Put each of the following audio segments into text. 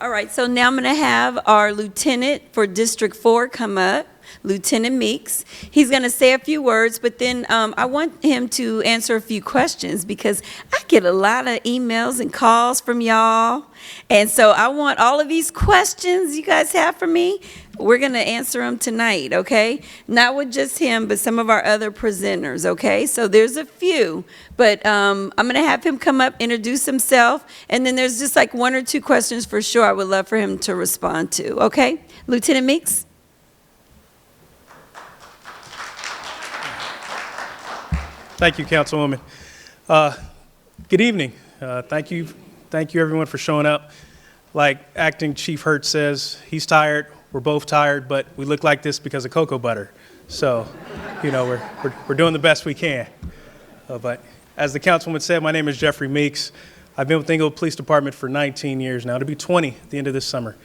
All right, so now I'm going to have our lieutenant for District 4 come up, Lieutenant Meeks. He's going to say a few words, but then I want him to answer a few questions because I get a lot of emails and calls from y'all. And so I want all of these questions you guys have for me. We're going to answer them tonight, okay? Not with just him, but some of our other presenters, okay? So there's a few, but I'm going to have him come up, introduce himself, and then there's just like one or two questions for sure I would love for him to respond to, okay? Lieutenant Meeks? Thank you, Councilwoman. Good evening. Thank you everyone for showing up. Like Acting Chief Hurt says, he's tired, we're both tired, but we look like this because of cocoa butter. So, you know, we're doing the best we can. But as the Councilwoman said, my name is Jeffrey Meeks. I've been with the Inglewood Police Department for 19 years now, to be 20 at the end of this summer.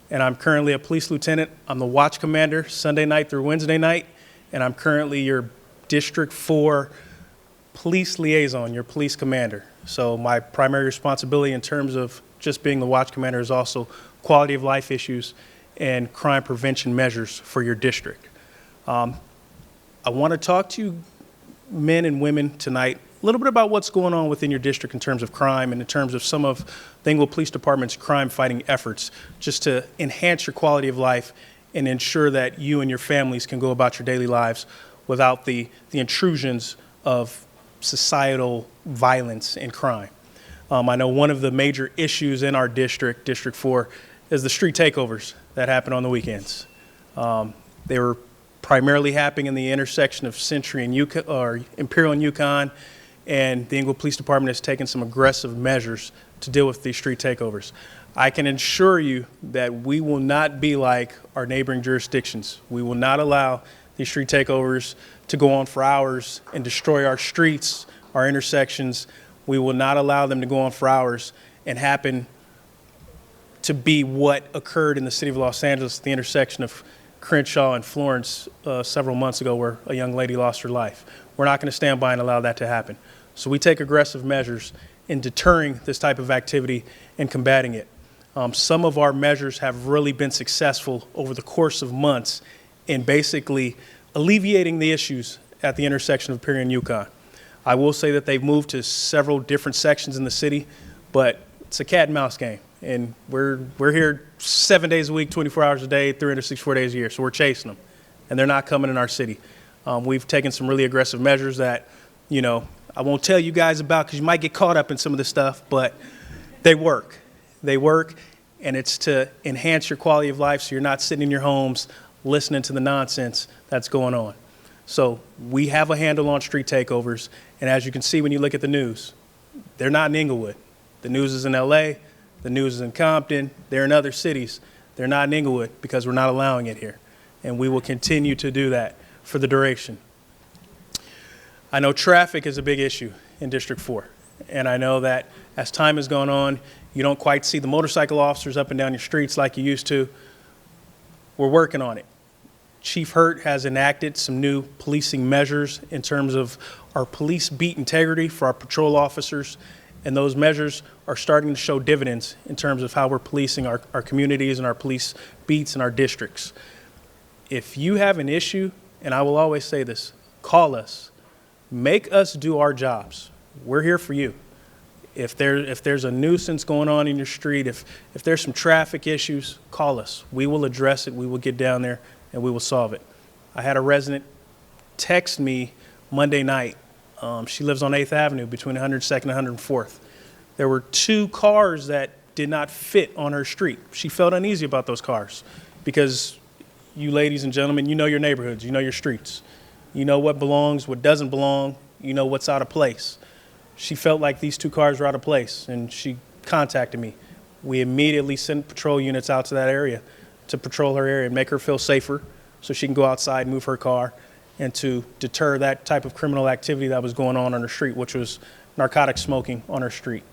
And I'm currently a police lieutenant. I'm the watch commander Sunday night through Wednesday night, and I'm currently your District 4 police liaison, your police commander. So my primary responsibility in terms of just being the watch commander is also quality of life issues and crime prevention measures for your district. I want to talk to you men and women tonight a little bit about what's going on within your district in terms of crime and in terms of some of the Inglewood Police Department's crime fighting efforts, just to enhance your quality of life and ensure that you and your families can go about your daily lives without the intrusions of societal violence and crime. I know one of the major issues in our district, District 4, is the street takeovers that happen on the weekends. They were primarily happening in the intersection of Century and Imperial and Yukon, and the Inglewood Police Department has taken some aggressive measures to deal with these street takeovers. I can assure you that we will not be like our neighboring jurisdictions. We will not allow these street takeovers to go on for hours and destroy our streets, our intersections. We will not allow them to go on for hours and happen to be what occurred in the city of Los Angeles, the intersection of Crenshaw and Florence several months ago, where a young lady lost her life. We're not going to stand by and allow that to happen. So we take aggressive measures in deterring this type of activity and combating it. Some of our measures have really been successful over the course of months in basically alleviating the issues at the intersection of Imperial and Yukon. I will say that they've moved to several different sections in the city, but it's a cat and mouse game. And we're here 7 days a week, 24 hours a day, 364 days a year. So we're chasing them, and they're not coming in our city. We've taken some really aggressive measures that, you know, I won't tell you guys about because you might get caught up in some of this stuff, but they work. They work, and it's to enhance your quality of life so you're not sitting in your homes listening to the nonsense that's going on. So we have a handle on street takeovers, and as you can see when you look at the news, they're not in Inglewood. The news is in LA, the news is in Compton, they're in other cities. They're not in Inglewood because we're not allowing it here, and we will continue to do that for the duration. I know traffic is a big issue in District 4, and I know that as time has gone on, you don't quite see the motorcycle officers up and down your streets like you used to. We're working on it. Chief Hurt has enacted some new policing measures in terms of our police beat integrity for our patrol officers, and those measures are starting to show dividends in terms of how we're policing our communities and our police beats and our districts. If you have an issue, and I will always say this, call us. Make us do our jobs. We're here for you. If there's a nuisance going on in your street, if there's some traffic issues, call us. We will address it. We will get down there and we will solve it. I had a resident text me Monday night. She lives on 8th Avenue between 102nd and 104th. There were 2 cars that did not fit on her street. She felt uneasy about those cars because you ladies and gentlemen, you know your neighborhoods, you know your streets. You know what belongs, what doesn't belong, you know what's out of place. She felt like these 2 cars were out of place, and she contacted me. We immediately sent patrol units out to that area to patrol her area and make her feel safer so she can go outside, move her car, and to deter that type of criminal activity that was going on her street, which was narcotic smoking on her street.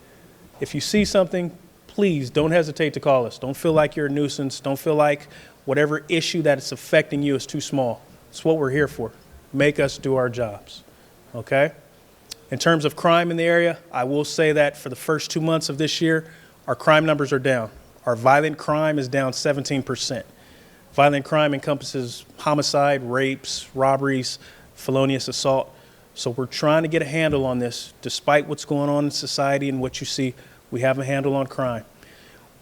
If you see something, please don't hesitate to call us. Don't feel like you're a nuisance. Don't feel like whatever issue that is affecting you is too small. It's what we're here for. Make us do our jobs, okay? In terms of crime in the area, I will say that for the first 2 months of this year, our crime numbers are down. Our violent crime is down 17%. Violent crime encompasses homicide, rapes, robberies, felonious assault. So we're trying to get a handle on this. Despite what's going on in society and what you see, we have a handle on crime.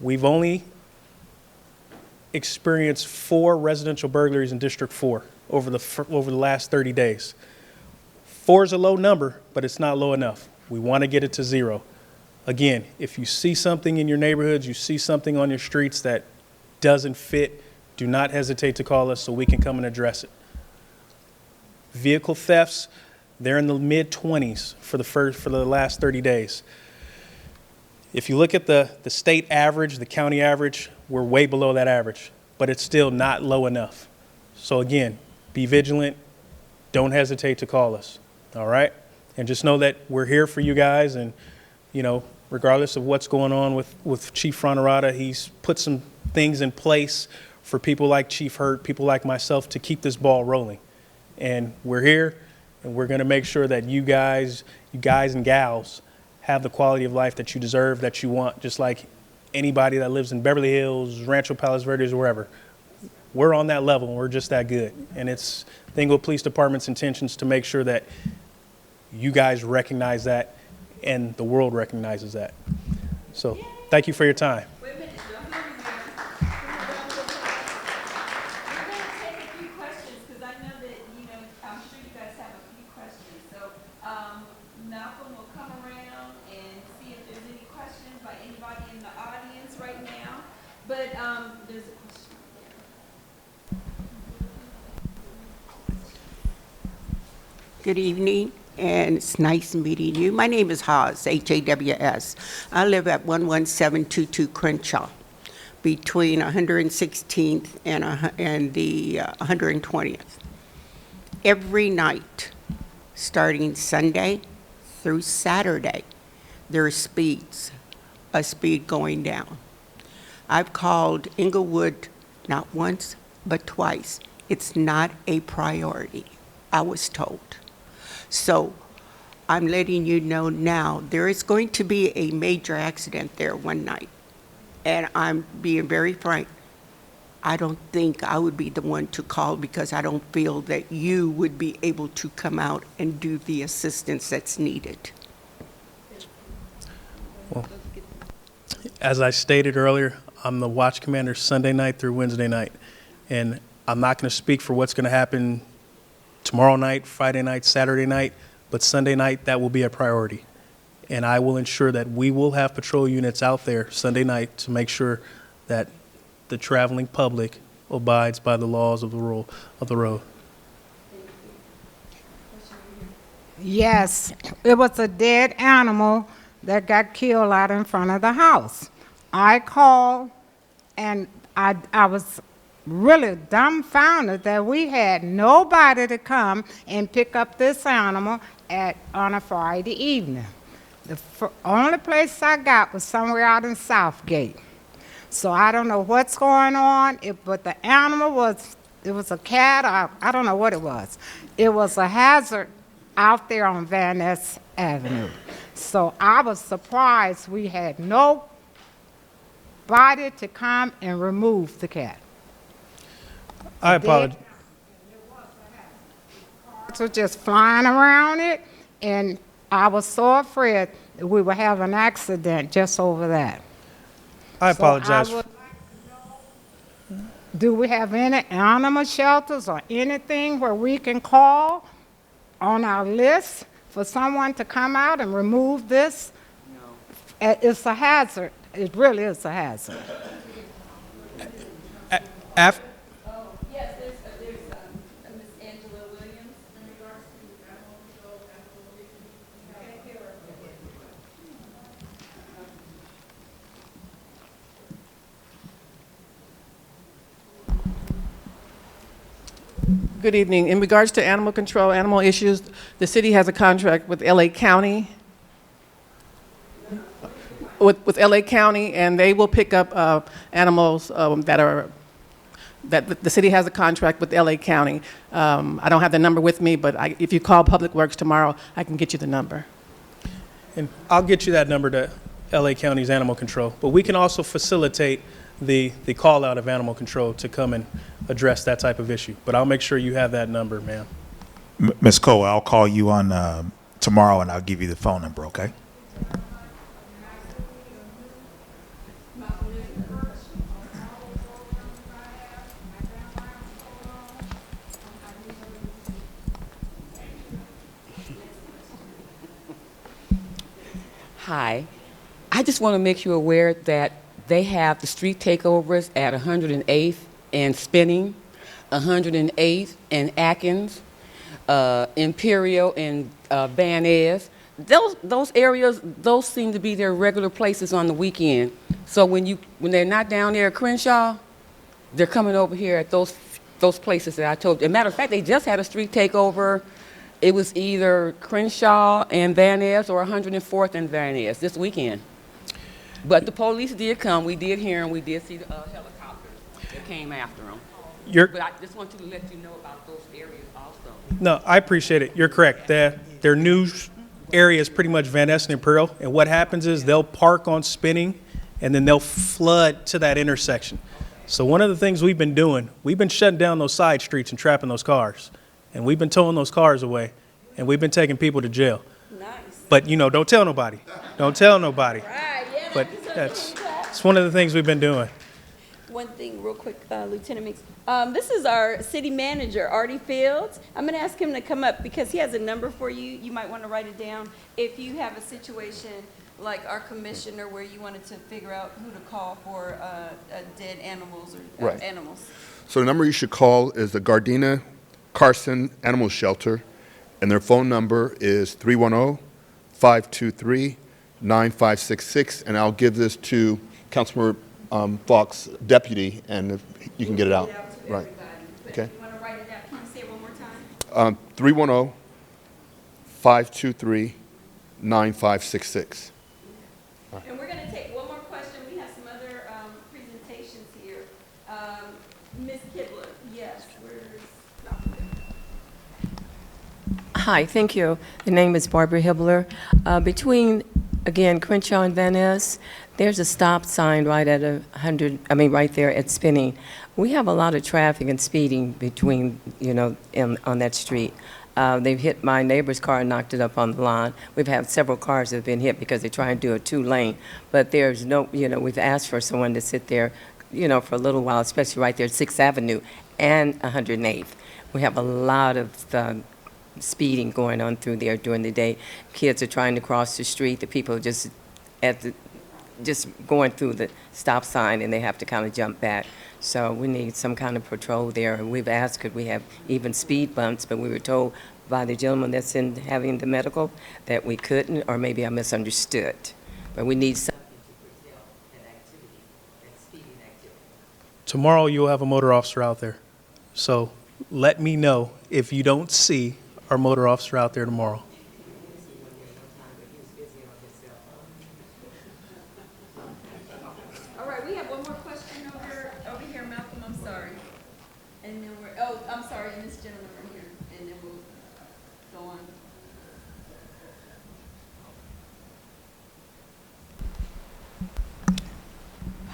We've only experienced 4 residential burglaries in District 4 over the last 30 days. 4 is a low number, but it's not low enough. We want to get it to 0. Again, if you see something in your neighborhoods, you see something on your streets that doesn't fit, do not hesitate to call us so we can come and address it. Vehicle thefts, they're in the mid-20s for the last 30 days. If you look at the state average, the county average, we're way below that average, but it's still not low enough. So again, be vigilant. Don't hesitate to call us, all right? And just know that we're here for you guys, and, you know, regardless of what's going on with Chief Fronterata, he's put some things in place for people like Chief Hurt, people like myself, to keep this ball rolling. And we're here, and we're going to make sure that you guys and gals have the quality of life that you deserve, that you want, just like anybody that lives in Beverly Hills, Rancho Palos Verdes, or wherever. We're on that level, and we're just that good. And it's the Inglewood Police Department's intentions to make sure that you guys recognize that and the world recognizes that. So thank you for your time. Wait a minute, don't go anywhere. We're going to take a few questions because I know that, you know, I'm sure you guys have a few questions. So Malcolm will come around and see if there's any questions by anybody in the audience right now. But there's a question there. Good evening, and it's nice meeting you. My name is Haws, H-A-W-S. I live at 11722 Crenshaw, between 116th and the 120th. Every night, starting Sunday through Saturday, there are a speed going down. I've called Inglewood not once, but twice. It's not a priority, I was told. So I'm letting you know now, there is going to be a major accident there one night. And I'm being very frank. I don't think I would be the one to call because I don't feel that you would be able to come out and do the assistance that's needed. Well, as I stated earlier, I'm the watch commander Sunday night through Wednesday night. And I'm not going to speak for what's going to happen tomorrow night, Friday night, Saturday night, but Sunday night, that will be a priority. And I will ensure that we will have patrol units out there Sunday night to make sure that the traveling public abides by the laws of the rule of the road. Yes, it was a dead animal that got killed out in front of the house. I called, and I was really dumbfounded that we had nobody to come and pick up this animal on a Friday evening. The only place I got was somewhere out in Southgate. So I don't know what's going on, but the animal it was a cat, I don't know what it was. It was a hazard out there on Van Ness Avenue. So I was surprised we had nobody to come and remove the cat. I apologize. Cars were just flying around it, and I was so afraid that we would have an accident just over that. I apologize. So I would like to know, do we have any animal shelters or anything where we can call on our list for someone to come out and remove this? No. It's a hazard. It really is a hazard. After Yes, there's Miss Angela Williams in regards to animal control, Good evening. In regards to animal control, animal issues, the city has a contract with LA County, with LA County, and they will pick up animals that the city has a contract with LA County. I don't have the number with me, but if you call Public Works tomorrow, I can get you the number. And I'll get you that number LA County's animal control, but we can also facilitate the call out of animal control to come and address that type of issue. But I'll make sure you have that number, ma'am. Ms. Cole, I'll call you on tomorrow and I'll give you the phone number, okay? Hi. I just want to make you aware that they have the street takeovers at 108th and Spinning, 108th and Atkins, Imperial and Van Ness. Those areas, those seem to be their regular places on the weekend. So when they're not down there at Crenshaw, they're coming over here at those places that I told you. As a matter of fact, they just had a street takeover. It was either Crenshaw and Van Ness or 104th and Van Ness this weekend. But the police did come. We did hear them. We did see the helicopters that came after them. But I just want to let you know about those areas also. No, I appreciate it. You're correct. Their new area is pretty much Van Ness and Imperial, and what happens is they'll park on Spinning, and then they'll flood to that intersection. So one of the things we've been doing, we've been shutting down those side streets and trapping those cars, and we've been towing those cars away, and we've been taking people to jail. Nice. But, don't tell nobody. Don't tell nobody. Right, yeah. But it's one of the things we've been doing. One thing real quick, Lieutenant Meeks. This is our city manager, Artie Fields. I'm going to ask him to come up because he has a number for you. You might want to write it down if you have a situation like our commissioner where you wanted to figure out who to call for dead animals or Right. animals. So the number you should call is the Gardena Carson Animal Shelter, and their phone number is 310-523-9566, and I'll give this to Councilmember Faulk's deputy, and if you can get it out. Right. Okay. You want to write it down? Can you say it one more time? 310-523-9566. And we're going to take one more question. We have some other presentations here. Ms. Kibler, yes, where's Dr. Hi, thank you. The name is Barbara Hibbler. Between, again, Crenshaw and Van Ness, there's a stop sign right at right there at Spinning. We have a lot of traffic and speeding between, on that street. They've hit my neighbor's car and knocked it up on the lawn. We've had several cars that have been hit because they try and do a two-lane. But there's no, we've asked for someone to sit there, for a little while, especially right there at 6th Avenue and 108th. We have a lot of speeding going on through there during the day. Kids are trying to cross the street. The people are just going through the stop sign, and they have to kind of jump back. So we need some kind of patrol there. And we've asked, could we have even speed bumps, but we were told by the gentleman that's in having the medical that we couldn't, or maybe I misunderstood. But we need something to curtail that activity, that speeding activity. Tomorrow you'll have a motor officer out there. So let me know if you don't see our motor officer out there tomorrow. All right, we have one more question over here, Malcolm, I'm sorry. And then I'm sorry, and this gentleman right here, and then we'll go on.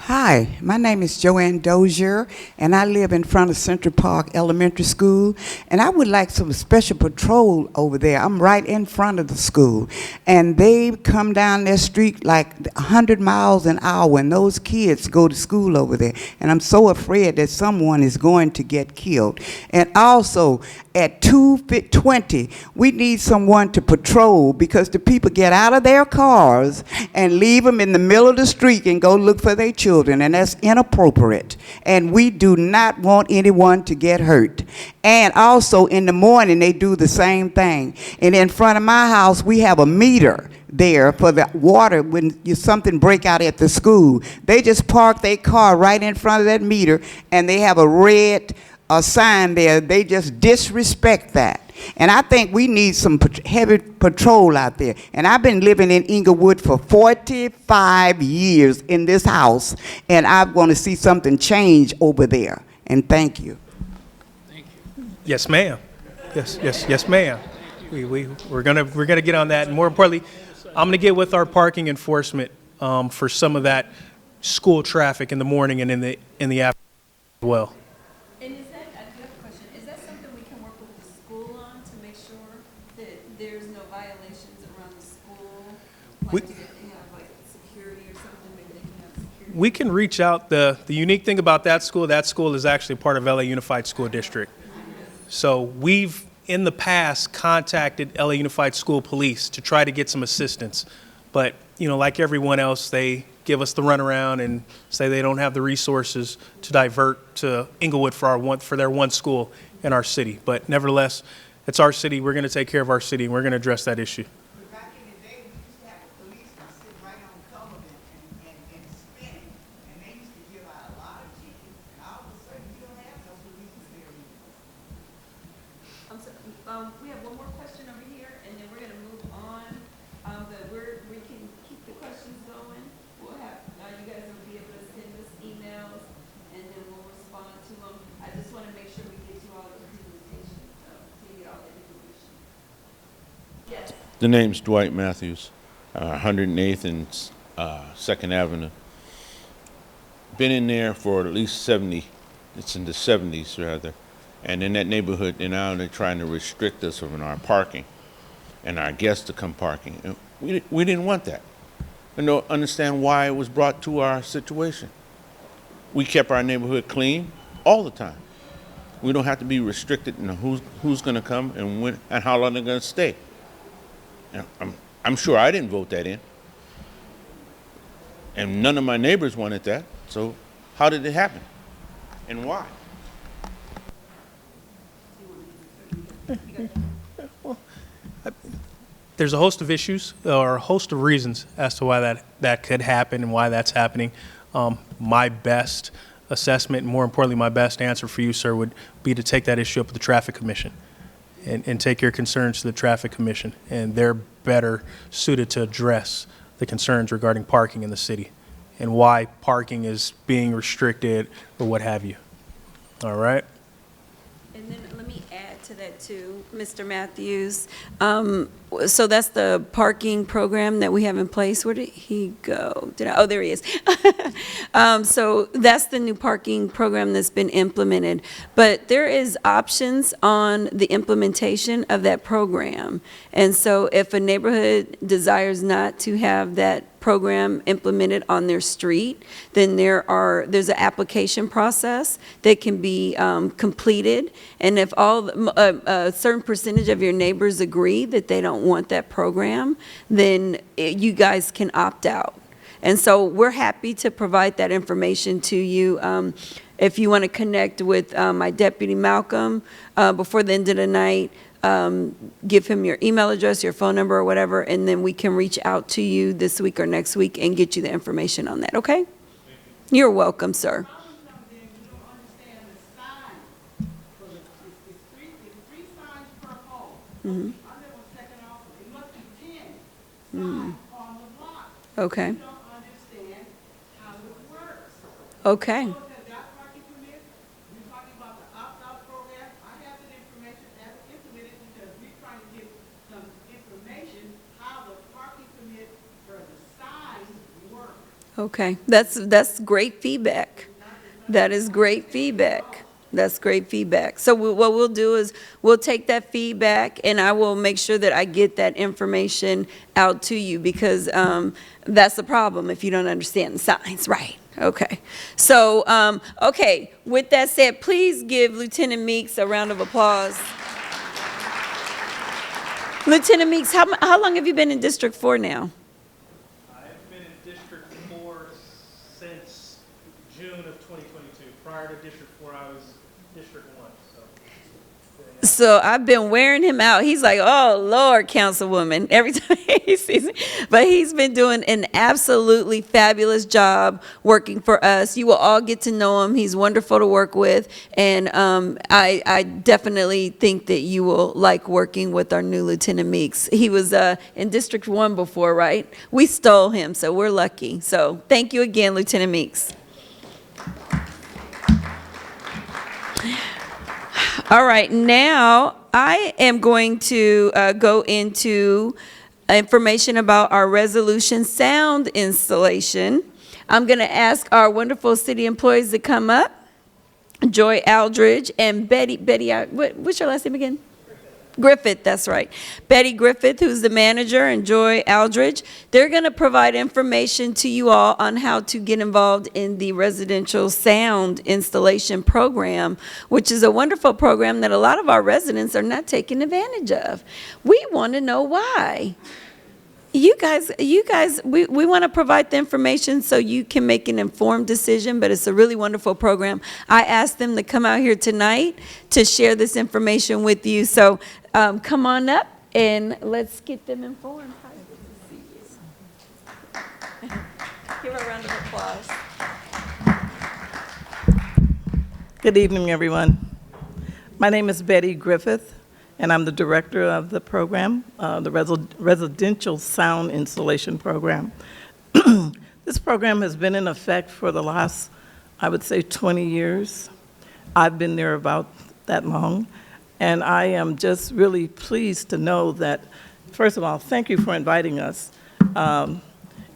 Hi, my name is Joanne Dozier, and I live in front of Central Park Elementary School, and I would like some special patrol over there. I'm right in front of the school, and they come down their street like 100 miles an hour when those kids go to school over there, and I'm so afraid that someone is going to get killed. And also, at 2:20, we need someone to patrol because the people get out of their cars and leave them in the middle of the street and go look for their children, and that's inappropriate. And we do not want anyone to get hurt. And also in the morning, they do the same thing. And in front of my house, we have a meter there for the water when something break out at the school. They just park their car right in front of that meter, and they have a red sign there. They just disrespect that. And I think we need some heavy patrol out there. And I've been living in Inglewood for 45 years in this house, and I want to see something change over there. And thank you. Yes, ma'am. Yes, ma'am. We're gonna get on that. And more importantly, I'm gonna get with our parking enforcement for some of that school traffic in the morning and in the afternoon as well. And is that, I do have a question, is that something we can work with the school on to make sure that there's no violations around the school? We- Like, do they have like security or something, maybe they can have security? We can reach out. The unique thing about that school is actually part of LA Unified School District. So we've, in the past, contacted LA Unified School Police to try to get some assistance. But, you know, like everyone else, they give us the runaround and say they don't have the resources to divert to Inglewood for their one school in our city. But nevertheless, it's our city. We're going to take care of our city, and we're going to address that issue. Back in the day, we used to have a policeman sit right on Sullivan and spinning, and they used to give out a lot of tickets, and all of a sudden, you don't have no policemen there anymore. We have one more question over here, and then we're gonna move on. But we can keep the questions going. We'll have, you guys will be able to send us emails, and then we'll respond to them. I just wanna make sure we get you all the presentation, so you get all the information. Yes. The name's Dwight Matthews, 108th and 2nd Avenue. Been in there for at least 70, it's in the 70s rather. And in that neighborhood, and now they're trying to restrict us from our parking and our guests to come parking. And we didn't want that. And don't understand why it was brought to our situation. We kept our neighborhood clean all the time. We don't have to be restricted in who's going to come and when and how long they're going to stay. And I'm sure I didn't vote that in. And none of my neighbors wanted that. So how did it happen? And why? There's a host of issues or a host of reasons as to why that could happen and why that's happening. My best assessment, and more importantly, my best answer for you, sir, would be to take that issue up with the Traffic Commission and take your concerns to the Traffic Commission. And they're better suited to address the concerns regarding parking in the city and why parking is being restricted or what have you. All right? And then let me add to that too, Mr. Matthews. So that's the parking program that we have in place. Where did he go? Oh, there he is. So that's the new parking program that's been implemented. But there is options on the implementation of that program. And so if a neighborhood desires not to have that program implemented on their street, then there's an application process that can be completed. And if a certain percentage of your neighbors agree that they don't want that program, then you guys can opt out. And so we're happy to provide that information to you. If you want to connect with my deputy Malcolm before the end of the night, give him your email address, your phone number or whatever, and then we can reach out to you this week or next week and get you the information on that, okay? You're welcome, sir. Mm-hmm. Okay. Okay. Okay, that's great feedback. That is great feedback. That's great feedback. So what we'll do is we'll take that feedback and I will make sure that I get that information out to you because that's the problem if you don't understand the signs, right? Okay. So, okay, with that said, please give Lieutenant Meeks a round of applause. Lieutenant Meeks, how long have you been in District 4 now? I've been in District 4 since June of 2022. Prior to District 4, I was District 1. So I've been wearing him out. He's like, oh, Lord, Councilwoman, every time he sees me. But he's been doing an absolutely fabulous job working for us. You will all get to know him. He's wonderful to work with. And I definitely think that you will like working with our new Lieutenant Meeks. He was in District 1 before, right? We stole him, so we're lucky. So thank you again, Lieutenant Meeks. All right, now I am going to go into information about our resolution sound installation. I'm going to ask our wonderful city employees to come up. Joy Aldridge and Betty, what's your last name again? Griffith, that's right. Betty Griffith, who's the manager, and Joy Aldridge. They're going to provide information to you all on how to get involved in the residential sound installation program, which is a wonderful program that a lot of our residents are not taking advantage of. We want to know why. You guys, we want to provide the information so you can make an informed decision, but it's a really wonderful program. I asked them to come out here tonight to share this information with you. So come on up and let's get them informed. Hi, good to see you. Give her a round of applause. Good evening, everyone. My name is Betty Griffith, and I'm the director of the program, the Residential Sound Installation Program. This program has been in effect for the last, I would say, 20 years. I've been there about that long, and I am just really pleased to know that, first of all, thank you for inviting us.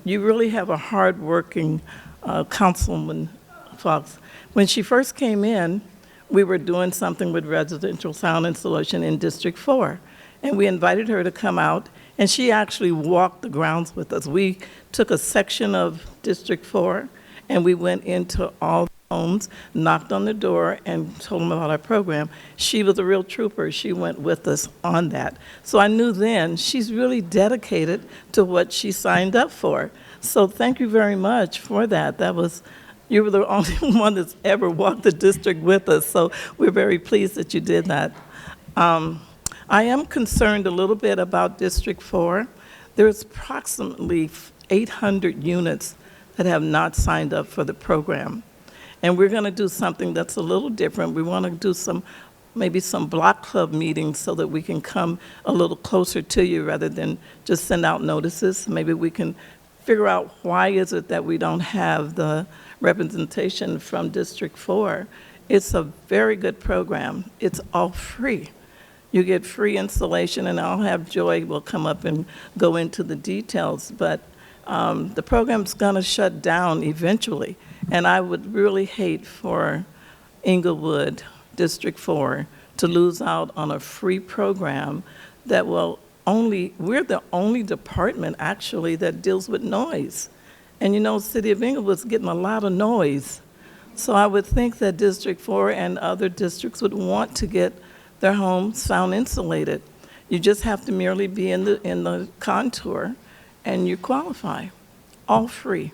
You really have a hard-working Councilwoman Faulk. When she first came in, we were doing something with residential sound installation in District 4, and we invited her to come out, and she actually walked the grounds with us. We took a section of District 4, and we went into all the homes, knocked on the door, and told them about our program. She was a real trooper. She went with us on that. So I knew then she's really dedicated to what she signed up for. So thank you very much for that. You were the only one that's ever walked the district with us, so we're very pleased that you did that. I am concerned a little bit about District 4. There's approximately 800 units that have not signed up for the program. And we're going to do something that's a little different. We want to do maybe some block club meetings so that we can come a little closer to you rather than just send out notices. Maybe we can figure out why is it that we don't have the representation from District 4. It's a very good program. It's all free. You get free installation, and I'll have Joy will come up and go into the details, but the program's gonna shut down eventually, and I would really hate for Inglewood, District 4, to lose out on a free program that we're the only department actually that deals with noise. And you know, City of Inglewood's getting a lot of noise. So I would think that District 4 and other districts would want to get their homes sound insulated. You just have to merely be in the contour and you qualify. All free.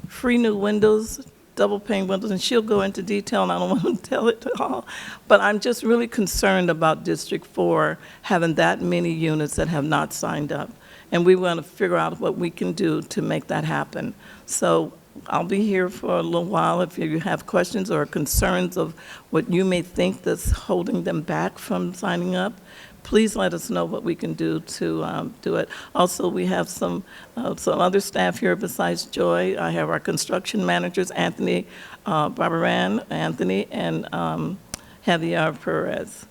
Free new windows, double pane windows, and she'll go into detail, and I don't want to tell it all. But I'm just really concerned about District 4 having that many units that have not signed up. And we want to figure out what we can do to make that happen. So I'll be here for a little while if you have questions or concerns of what you may think that's holding them back from signing up. Please let us know what we can do to do it. Also, we have some other staff here besides Joy. I have our construction managers, Anthony Barbaran, Anthony, and Javier Perez.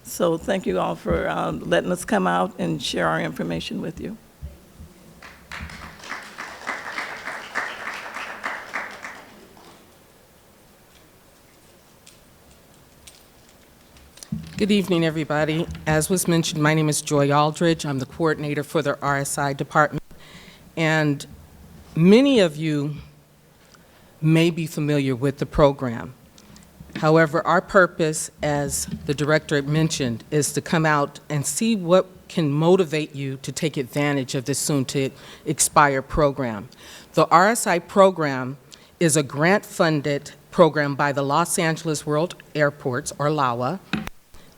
So thank you all for letting us come out and share our information with you. Good evening, everybody. As was mentioned, my name is Joy Aldridge. I'm the coordinator for the RSI department. And many of you may be familiar with the program. However, our purpose, as the director mentioned, is to come out and see what can motivate you to take advantage of this soon-to-expire program. The RSI program is a grant-funded program by the Los Angeles World Airports, or LAWA,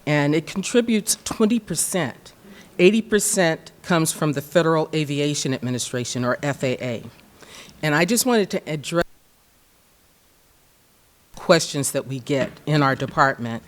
and it contributes 20%. 80% comes from the Federal Aviation Administration, or FAA. And I just wanted to address questions that we get in our department.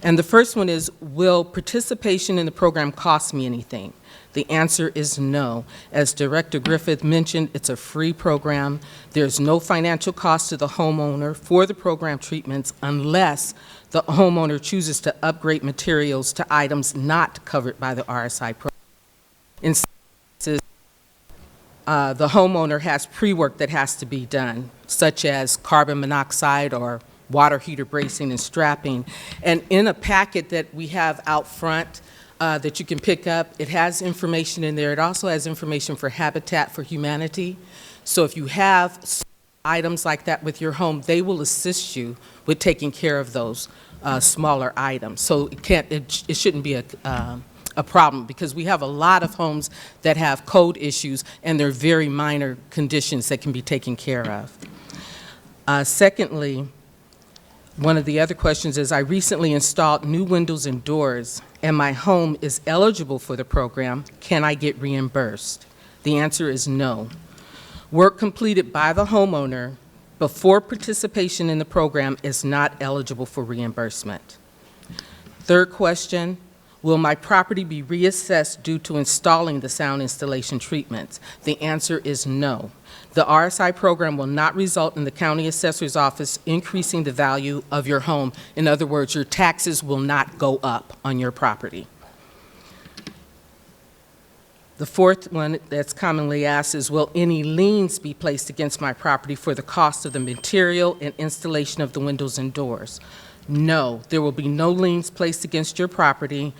And the first one is, will participation in the program cost me anything? The answer is no. As Director Griffith mentioned, it's a free program. There's no financial cost to the homeowner for the program treatments unless the homeowner chooses to upgrade materials to items not covered by the RSI program. In some cases, the homeowner has pre-work that has to be done, such as carbon monoxide or water heater bracing and strapping. And in a packet that we have out front that you can pick up, it has information in there. It also has information for Habitat for Humanity. So if you have items like that with your home, they will assist you with taking care of those smaller items. So it shouldn't be a problem, because we have a lot of homes that have code issues, and they're very minor conditions that can be taken care of. Secondly, one of the other questions is, I recently installed new windows and doors, and my home is eligible for the program. Can I get reimbursed? The answer is no. Work completed by the homeowner before participation in the program is not eligible for reimbursement. Third question, will my property be reassessed due to installing the sound installation treatments? The answer is no. The RSI program will not result in the county assessor's office increasing the value of your home. In other words, your taxes will not go up on your property. The fourth one that's commonly asked is, will any liens be placed against my property for the cost of the material and installation of the windows and doors? No, there will be no liens placed against your property.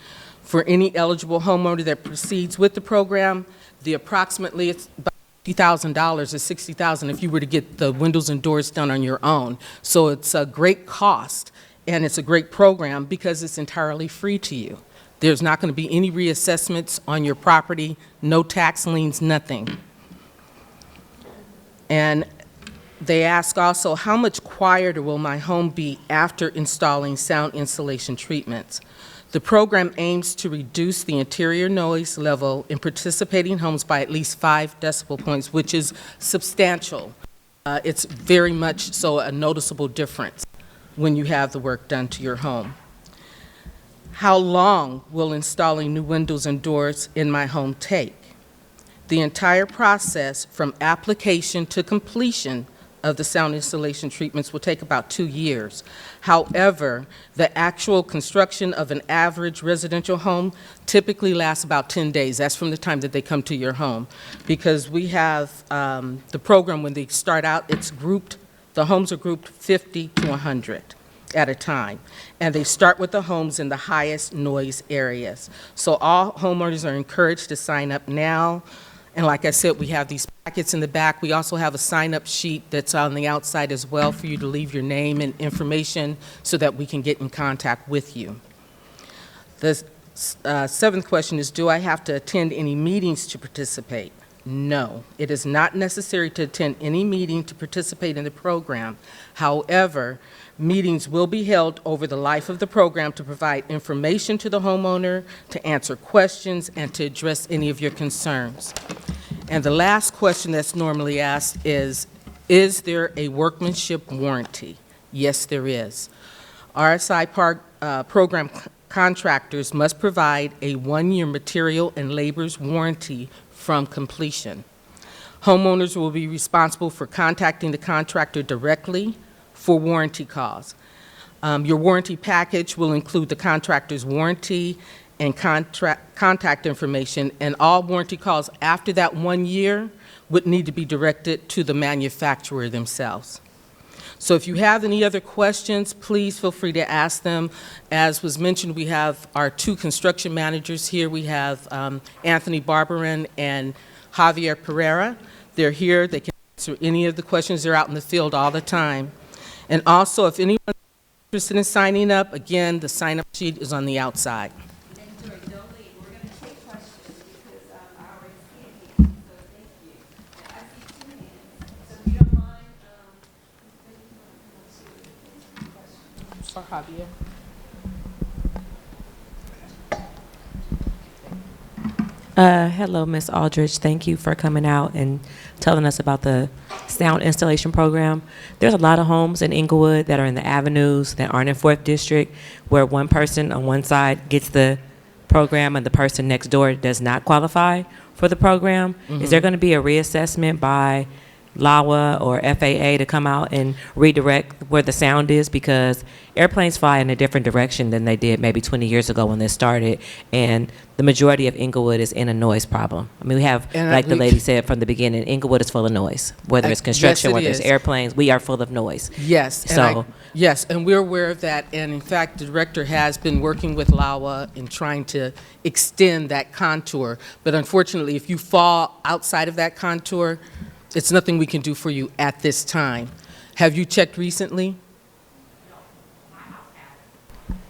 For any eligible homeowner that proceeds with the program, approximately it's about $50,000 or $60,000 if you were to get the windows and doors done on your own. So it's a great cost, and it's a great program because it's entirely free to you. There's not going to be any reassessments on your property, no tax liens, nothing. And they ask also, how much quieter will my home be after installing sound insulation treatments? The program aims to reduce the interior noise level in participating homes by at least 5 decibel points, which is substantial. It's very much so a noticeable difference when you have the work done to your home. How long will installing new windows and doors in my home take? The entire process from application to completion of the sound installation treatments will take about 2 years. However, the actual construction of an average residential home typically lasts about 10 days. That's from the time that they come to your home. Because we have the program, when they start out, it's grouped, the homes are grouped 50 to 100 at a time. And they start with the homes in the highest noise areas. So all homeowners are encouraged to sign up now. And like I said, we have these packets in the back. We also have a sign-up sheet that's on the outside as well for you to leave your name and information so that we can get in contact with you. The seventh question is, do I have to attend any meetings to participate? No, it is not necessary to attend any meeting to participate in the program. However, meetings will be held over the life of the program to provide information to the homeowner, to answer questions, and to address any of your concerns. And the last question that's normally asked is there a workmanship warranty? Yes, there is. RSI program contractors must provide a 1-year material and labor's warranty from completion. Homeowners will be responsible for contacting the contractor directly for warranty calls. Your warranty package will include the contractor's warranty and contact information, and all warranty calls after that 1 year would need to be directed to the manufacturer themselves. So if you have any other questions, please feel free to ask them. As was mentioned, we have our 2 construction managers here. We have Anthony Barberin and Javier Pereira. They're here. They can answer any of the questions. They're out in the field all the time. And also, if anyone's interested in signing up, again, the sign-up sheet is on the outside. And Joy, don't leave. We're going to take questions because I already see it here, so thank you. I see 2 hands, so if you don't mind, For Javier. Hello, Ms. Aldridge. Thank you for coming out and telling us about the sound installation program. There's a lot of homes in Inglewood that are in the avenues that aren't in 4th District, where one person on one side gets the program and the person next door does not qualify for the program. Is there going to be a reassessment by LAWA or FAA to come out and redirect where the sound is, because airplanes fly in a different direction than they did maybe 20 years ago when this started, and the majority of Inglewood is in a noise problem. I mean, we have, And like the lady said from the beginning, Inglewood is full of noise. Whether it's construction, yes, it whether it's is. airplanes, we are full of noise. Yes. So, yes, and we're aware of that. And in fact, the director has been working with LAWA in trying to extend that contour. But unfortunately, if you fall outside of that contour, it's nothing we can do for you at this time. Have you checked recently?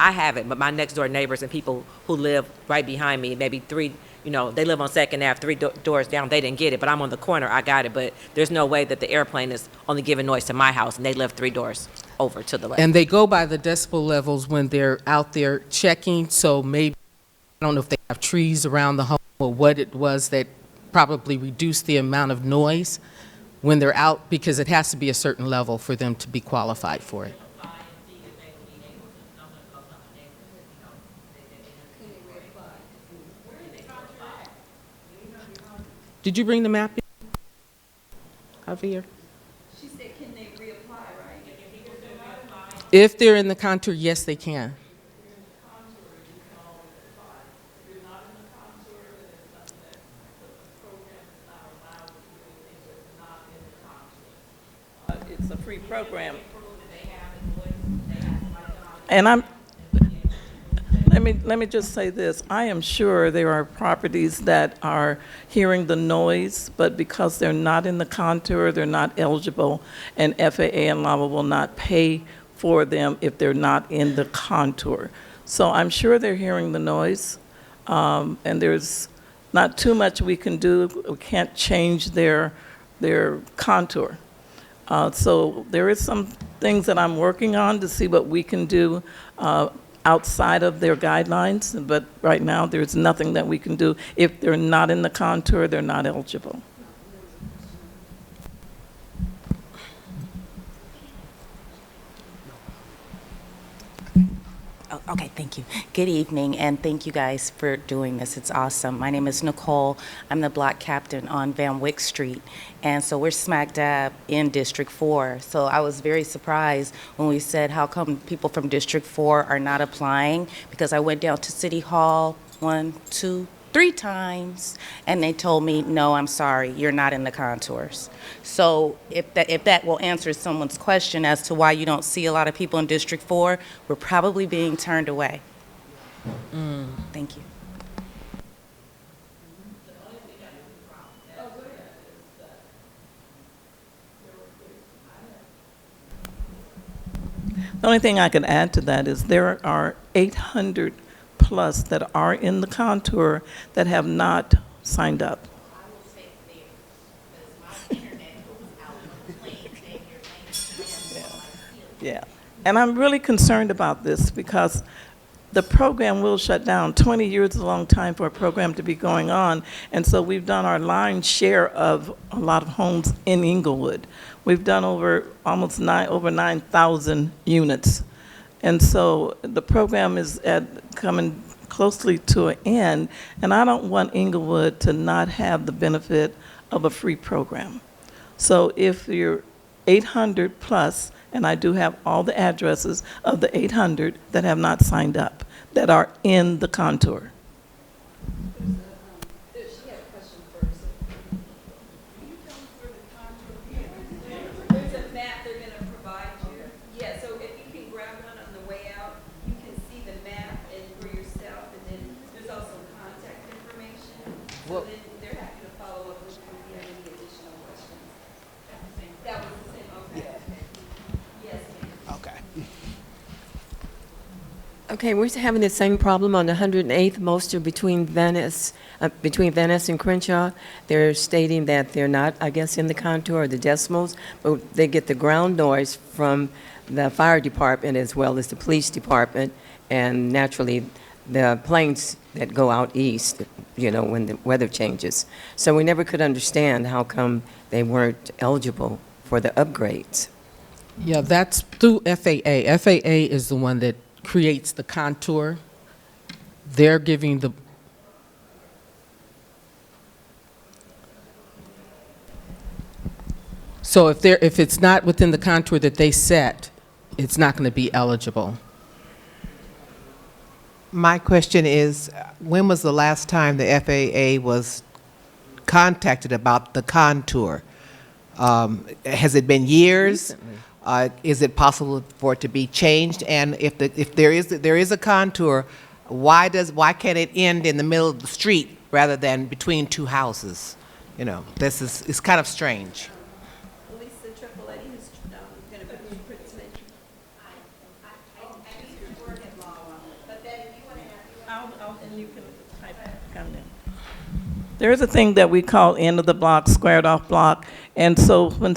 I haven't, but my next door neighbors and people who live right behind me, maybe three, they live on 2nd Ave, three doors down, they didn't get it, but I'm on the corner, I got it. But there's no way that the airplane is only giving noise to my house, and they live 3 doors over to the left. And they go by the decibel levels when they're out there checking, so maybe, I don't know if they have trees around the home or what it was that probably reduced the amount of noise when they're out, because it has to be a certain level for them to be qualified for it. Did you bring the map in? Javier? She said, can they reapply, right? If they're in the contour, yes, they can. It's a free program. And let me just say this. I am sure there are properties that are hearing the noise, but because they're not in the contour, they're not eligible, and FAA and LAWA will not pay for them if they're not in the contour. So I'm sure they're hearing the noise, and there's not too much we can do. We can't change their contour. So there is some things that I'm working on to see what we can do outside of their guidelines, but right now there's nothing that we can do. If they're not in the contour, they're not eligible. Oh, okay, thank you. Good evening, and thank you guys for doing this. It's awesome. My name is Nicole. I'm the block captain on Van Wyck Street, and so we're smack dab in District 4. So I was very surprised when we said, how come people from District 4 are not applying? Because I went down to City Hall 1, 2, 3 times, and they told me, no, I'm sorry, you're not in the contours. So if that will answer someone's question as to why you don't see a lot of people in District 4, we're probably being turned away. Thank you. The only thing I can add to that is there are 800 plus that are in the contour that have not signed up. Yeah, and I'm really concerned about this because the program will shut down. 20 years is a long time for a program to be going on, and so we've done our lion's share of a lot of homes in Inglewood. We've done over 9,000 units, and so the program is coming closely to an end, and I don't want Inglewood to not have the benefit of a free program. So if you're 800 plus, and I do have all the addresses of the 800 that have not signed up, that are in the contour. There's a map they're going to provide you. Yeah, so if you can grab one on the way out, you can see the map and for yourself, and then there's also contact information. So then they're happy to follow up with you if you have any additional questions. That was the same, okay. Yes, ma'am. Okay. Okay, we're having the same problem on 108th, most between Venice and Crenshaw. They're stating that they're not, I guess, in the contour or the decimals, but they get the ground noise from the fire department as well as the police department, and naturally the planes that go out east, when the weather changes. So we never could understand how come they weren't eligible for the upgrades. Yeah, that's through FAA. FAA is the one that creates the contour. They're giving the... So if it's not within the contour that they set, it's not going to be eligible. My question is, when was the last time the FAA was contacted about the contour? Has it been years? Is it possible for it to be changed? And if there is a contour, why can't it end in the middle of the street rather than between two houses? You know, it's kind of strange. There is a thing that we call end of the block, squared off block. And so when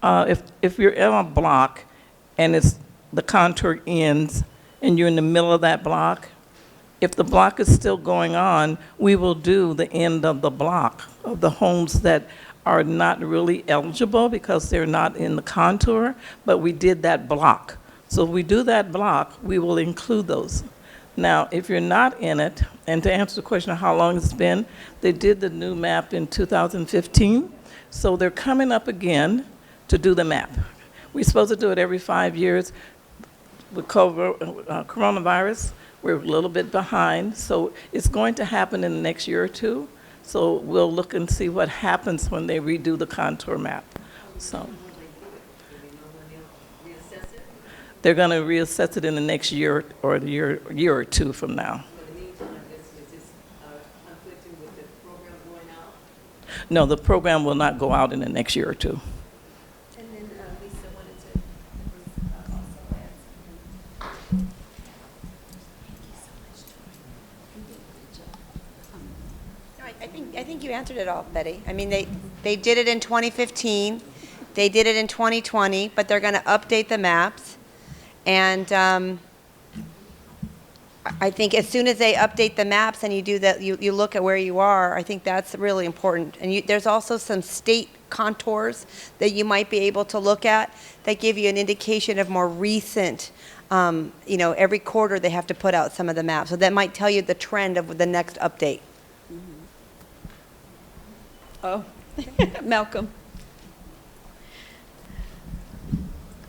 if you're in a block and the contour ends and you're in the middle of that block, if the block is still going on, we will do the end of the block of the homes that are not really eligible because they're not in the contour, but we did that block. So if we do that block, we will include those. Now, if you're not in it, and to answer the question of how long it's been, they did the new map in 2015, so they're coming up again to do the map. We're supposed to do it every 5 years. With coronavirus, we're a little bit behind, so it's going to happen in the next year or two. So we'll look and see what happens when they redo the contour map. So they're going to reassess it in the next year or the year or two from now. No, the program will not go out in the next year or two. And then Lisa wanted to also add something. I think you answered it all, Betty. I mean, they did it in 2015, they did it in 2020, but they're going to update the maps. And I think as soon as they update the maps and you do that, you look at where you are, I think that's really important. And there's also some state contours that you might be able to look at that give you an indication of more recent, every quarter they have to put out some of the maps. So that might tell you the trend of the next update. Oh, Malcolm.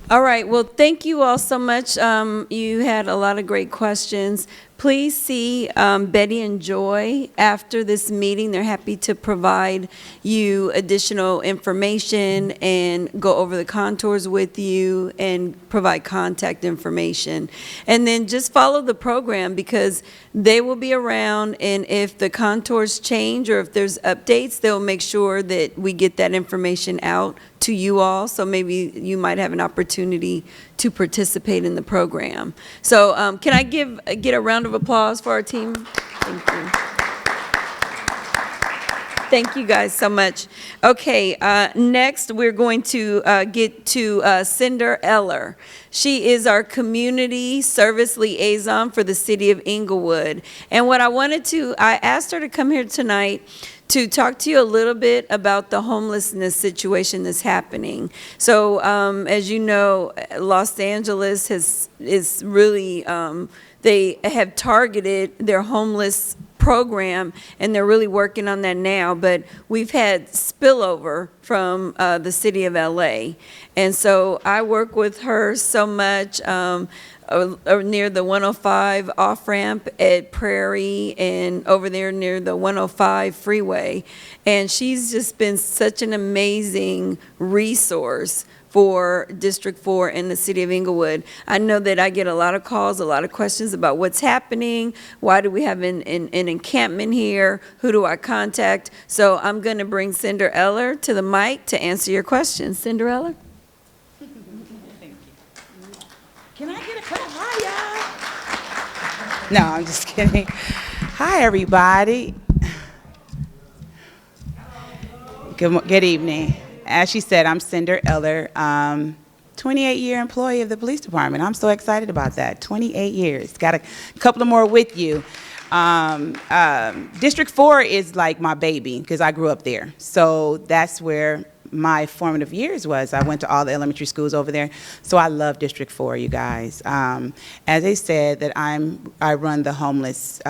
All right, well, thank you all so much. You had a lot of great questions. Please see Betty and Joy after this meeting. They're happy to provide you additional information and go over the contours with you and provide contact information. And then just follow the program because they will be around, and if the contours change or if there's updates, they'll make sure that we get that information out to you all, so maybe you might have an opportunity to participate in the program. So can I get a round of applause for our team? Thank you. Thank you guys so much. Okay, next we're going to get to Cinder Eller. She is our community service liaison for the city of Inglewood. And what I asked her to come here tonight to talk to you a little bit about the homelessness situation that's happening. So as you know, Los Angeles is really, they have targeted their homeless program, and they're really working on that now, but we've had spillover from the city of LA. And so I work with her so much near the 105 off-ramp at Prairie and over there near the 105 freeway. And she's just been such an amazing resource for District 4 and the city of Inglewood. I know that I get a lot of calls, a lot of questions about what's happening, why do we have an encampment here, who do I contact? So I'm going to bring Cinder Eller to the mic to answer your questions. Cinder Eller? Can I get a clap? Hi, y'all. No, I'm just kidding. Hi, everybody. Good evening. As she said, I'm Cinder Eller, 28-year employee of the police department. I'm so excited about that. 28 years. Got a couple of more with you. District 4 is like my baby because I grew up there. So that's where my formative years was. I went to all the elementary schools over there, so I love District 4, you guys. As I said, that I run the homeless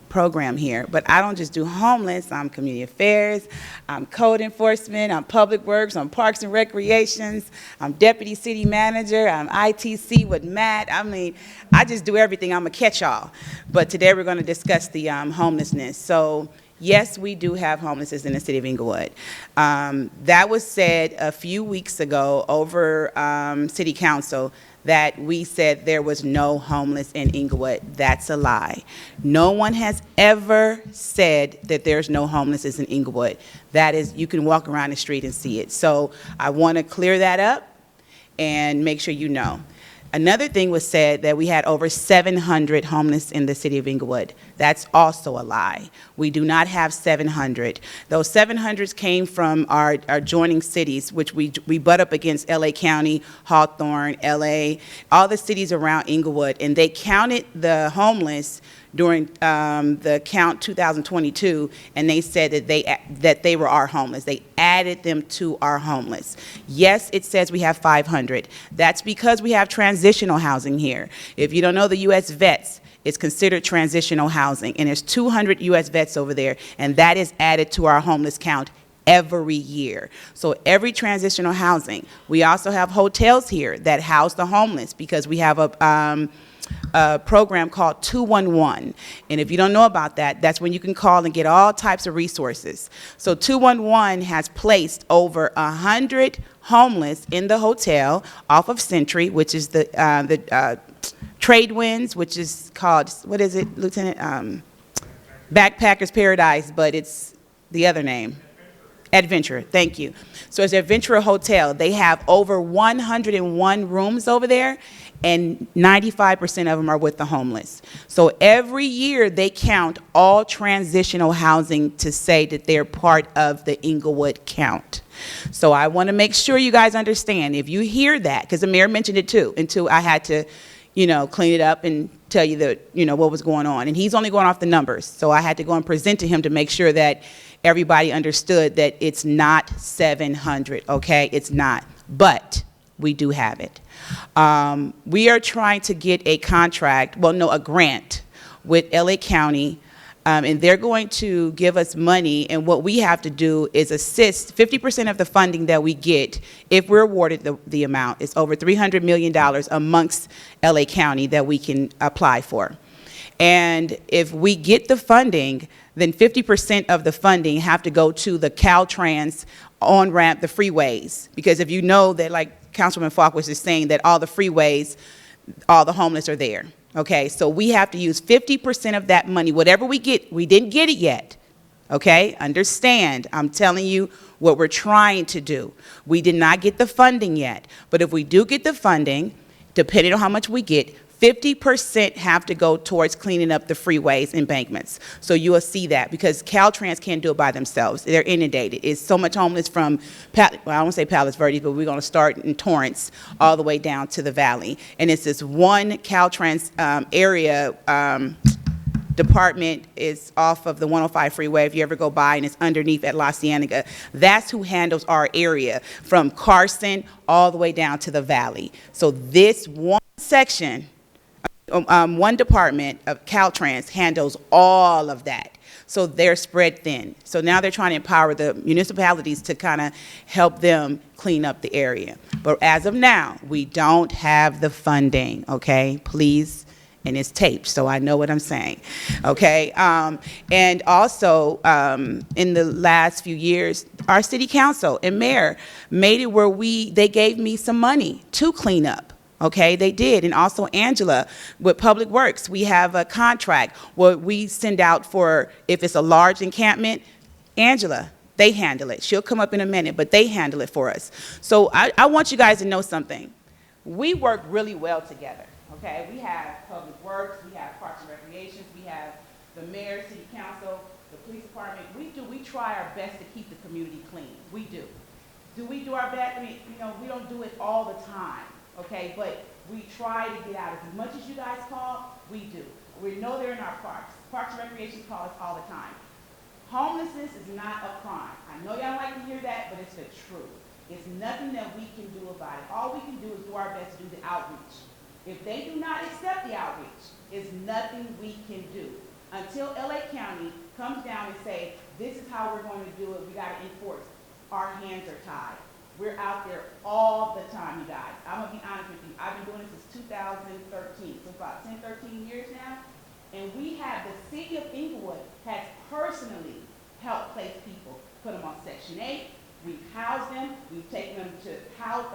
program here, but I don't just do homeless. I'm community affairs, I'm code enforcement, I'm public works, I'm parks and recreations, I'm deputy city manager, I'm ITC with Matt. I mean, I just do everything. I'm a catch-all. But today we're going to discuss the homelessness. So yes, we do have homelessness in the city of Inglewood. That was said a few weeks ago over city council that we said there was no homeless in Inglewood. That's a lie. No one has ever said that there's no homelessness in Inglewood. That is, you can walk around the street and see it. So I want to clear that up and make sure you know. Another thing was said that we had over 700 homeless in the city of Inglewood. That's also a lie. We do not have 700. Those 700s came from our adjoining cities, which we butt up against LA County, Hawthorne, LA, all the cities around Inglewood, and they counted the homeless during the count 2022, and they said that they were our homeless. They added them to our homeless. Yes, it says we have 500. That's because we have transitional housing here. If you don't know, the U.S. vets, it's considered transitional housing, and there's 200 U.S. vets over there, and that is added to our homeless count every year. So every transitional housing. We also have hotels here that house the homeless because we have a program called 211. And if you don't know about that, that's when you can call and get all types of resources. So 211 has placed over 100 homeless in the hotel off of Century, which is the Trade Winds, which is called, what is it, Lieutenant? Backpackers Paradise, but it's the other name. Adventure, thank you. So it's Adventure Hotel. They have over 101 rooms over there, and 95% of them are with the homeless. So every year they count all transitional housing to say that they're part of the Inglewood count. So I want to make sure you guys understand, if you hear that, because the mayor mentioned it too, until I had to, clean it up and tell you what was going on. And he's only going off the numbers. So I had to go and present to him to make sure that everybody understood that it's not 700, okay? It's not, but we do have it. We are trying to get a contract, a grant with LA County, and they're going to give us money, and what we have to do is assist 50% of the funding that we get if we're awarded the amount. It's over $300 million amongst LA County that we can apply for. And if we get the funding, then 50% of the funding have to go to the Caltrans on-ramp, the freeways. Because if you know that, like Councilwoman Faulk was just saying, that all the freeways, all the homeless are there. Okay, so we have to use 50% of that money, whatever we get. We didn't get it yet. Okay, understand, I'm telling you what we're trying to do. We did not get the funding yet, but if we do get the funding, depending on how much we get, 50% have to go towards cleaning up the freeways, embankments. So you will see that, because Caltrans can't do it by themselves. They're inundated. It's so much homeless from, I won't say Palos Verdes, but we're going to start in Torrance all the way down to the valley. And it's this one Caltrans area department is off of the 105 freeway if you ever go by, and it's underneath at La Cienega. That's who handles our area from Carson all the way down to the valley. So this one section, one department of Caltrans handles all of that. So they're spread thin. So now they're trying to empower the municipalities to kind of help them clean up the area. But as of now, we don't have the funding, okay? Please, and it's taped, so I know what I'm saying, okay? And also, in the last few years, our city council and mayor made it where they gave me some money to clean up. Okay, they did. And also Angela with Public Works, we have a contract where we send out for, if it's a large encampment, Angela, they handle it. She'll come up in a minute, but they handle it for us. So I want you guys to know something. We work really well together, okay? We have Public Works, we have Parks and Recreations, we have the mayor, city council, the police department. We try our best to keep the community clean. We do. Do we do our best? I mean, we don't do it all the time. Okay, but we try to get out as much as you guys call, we do. We know they're in our parks. Parks and Recreation call us all the time. Homelessness is not a crime. I know y'all like to hear that, but it's the truth. It's nothing that we can do about it. All we can do is do our best to do the outreach. If they do not accept the outreach, it's nothing we can do. Until LA County comes down and say, this is how we're going to do it, we got to enforce. Our hands are tied. We're out there all the time, you guys. I'm going to be honest with you. I've been doing this since 2013, so about 10, 13 years now. And we have, the city of Inglewood has personally helped place people, put them on Section 8. We've housed them. We've taken them to house,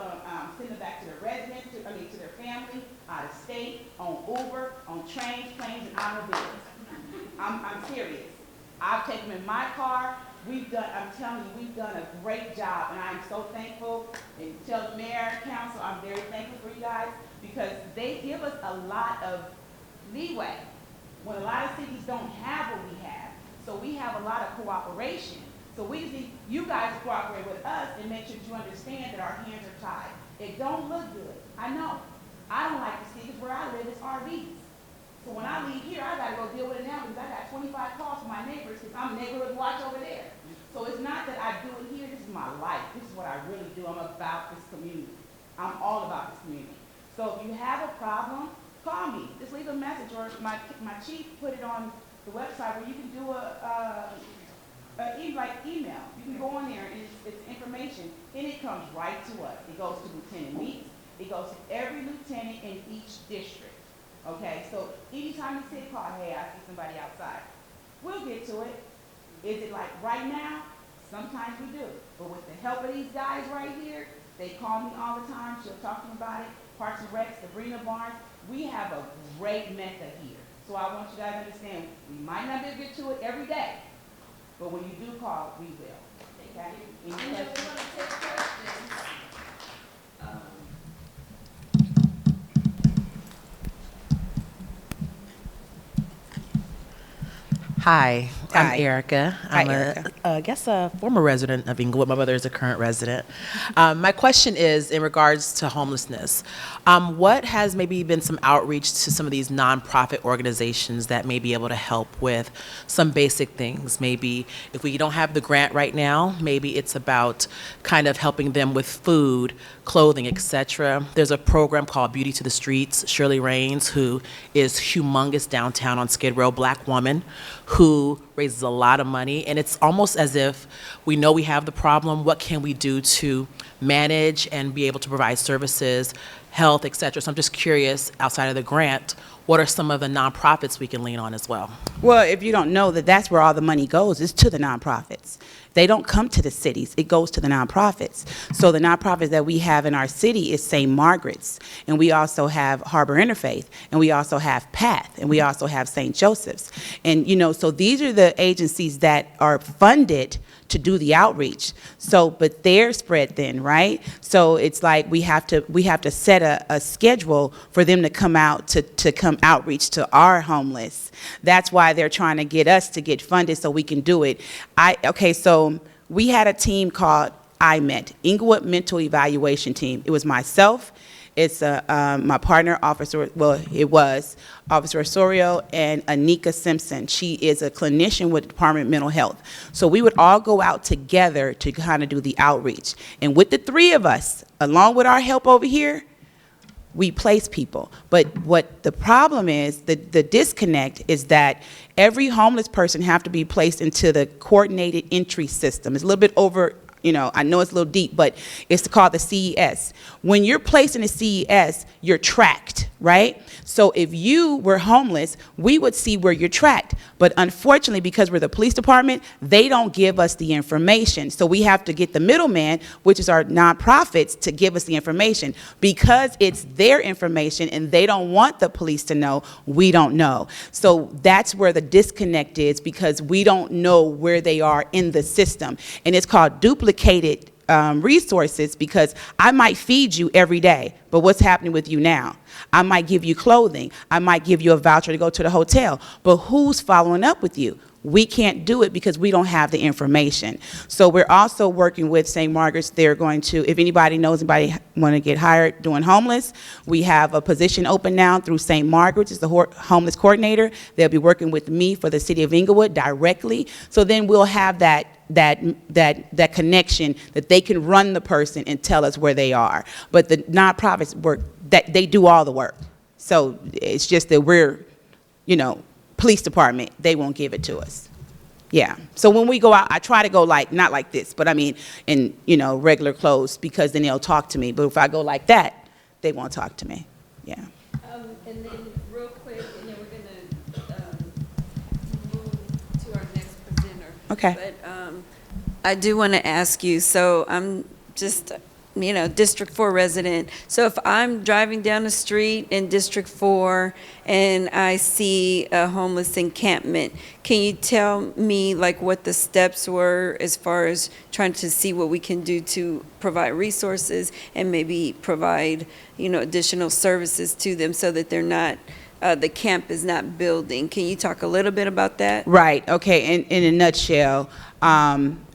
send them back to their residence, to their family, out of state, on Uber, on trains, planes, and automobiles. I'm serious. I've taken them in my car. I'm telling you, we've done a great job, and I'm so thankful. And tell the mayor, council, I'm very thankful for you guys, because they give us a lot of leeway when a lot of cities don't have what we have. So we have a lot of cooperation. So we just need you guys to cooperate with us and make sure that you understand that our hands are tied. It don't look good. I know. I don't like to see, because where I live is RVs. So when I leave here, I gotta go deal with it now, because I got 25 calls from my neighbors, because I'm neighborhood watch over there. So it's not that I do it here, this is my life. This is what I really do. I'm about this community. I'm all about this community. So if you have a problem, call me. Just leave a message, or my chief put it on the website where you can do email. You can go on there and it's information, and it comes right to us. It goes to Lieutenant Meeks. It goes to every lieutenant in each district. Okay, so anytime you see a call, hey, I see somebody outside, we'll get to it. Is it like right now? Sometimes we do. But with the help of these guys right here, they call me all the time. She'll talk to me about it. Parks and Rec, Sabrina Barnes. We have a great method here. So I want you guys to understand, we might not be able to get to it every day, but when you do call, we will. Okay? Any questions? Hi, Hi. I'm Erica. Hi, I'm Erica. I guess a former resident of Inglewood. My mother is a current resident. My question is in regards to homelessness. What has maybe been some outreach to some of these nonprofit organizations that may be able to help with some basic things? Maybe if we don't have the grant right now, maybe it's about kind of helping them with food, clothing, etc. There's a program called Beauty to the Streets. Shirley Raines, who is humongous downtown on Skid Row, Black woman, who raises a lot of money, and it's almost as if we know we have the problem. What can we do to manage and be able to provide services, health, et cetera? So I'm just curious, outside of the grant, what are some of the nonprofits we can lean on as well? Well, if you don't know that that's where all the money goes, is to the nonprofits. They don't come to the cities. It goes to the nonprofits. So the nonprofits that we have in our city is St. Margaret's, and we also have Harbor Interfaith, and we also have PATH, and we also have St. Joseph's. And, you know, so these are the agencies that are funded to do the outreach. So, but they're spread thin, right? So it's like we have to set a schedule for them to come out to come outreach to our homeless. That's why they're trying to get us to get funded so we can do it. So we had a team called Inglewood Mental Evaluation Team. It was myself. It's my partner, Officer Osorio, and Anika Simpson. She is a clinician with the Department of Mental Health. So we would all go out together to kind of do the outreach. And with the three of us, along with our help over here, we place people. But what the problem is, the disconnect is that every homeless person have to be placed into the coordinated entry system. It's a little bit over, I know it's a little deep, but it's called the CES. When you're placed in the CES, you're tracked, right? So if you were homeless, we would see where you're tracked. But unfortunately, because we're the police department, they don't give us the information. So we have to get the middleman, which is our nonprofits, to give us the information. Because it's their information and they don't want the police to know, we don't know. So that's where the disconnect is, because we don't know where they are in the system. And it's called duplicated resources, because I might feed you every day, but what's happening with you now? I might give you clothing. I might give you a voucher to go to the hotel, but who's following up with you? We can't do it because we don't have the information. So we're also working with St. Margaret's. They're going to, if anybody knows anybody want to get hired doing homeless, we have a position open now through St. Margaret's. It's the homeless coordinator. They'll be working with me for the city of Inglewood directly. So then we'll have that connection that they can run the person and tell us where they are. But the nonprofits work, that they do all the work. So it's just that we're, you know, police department, they won't give it to us. Yeah. So when we go out, I try to go like, not like this, but I mean, in, you know, regular clothes, because then they'll talk to me. But if I go like that, they won't talk to me. Yeah. And then real quick, and then we're going to move to our next presenter. Okay. But I do want to ask you, so I'm just, you know, District 4 resident. So if I'm driving down the street in District 4 and I see a homeless encampment, can you tell me like what the steps were as far as trying to see what we can do to provide resources and maybe provide, you know, additional services to them so that they're not, the camp is not building? Can you talk a little bit about that? Right. Okay. In a nutshell,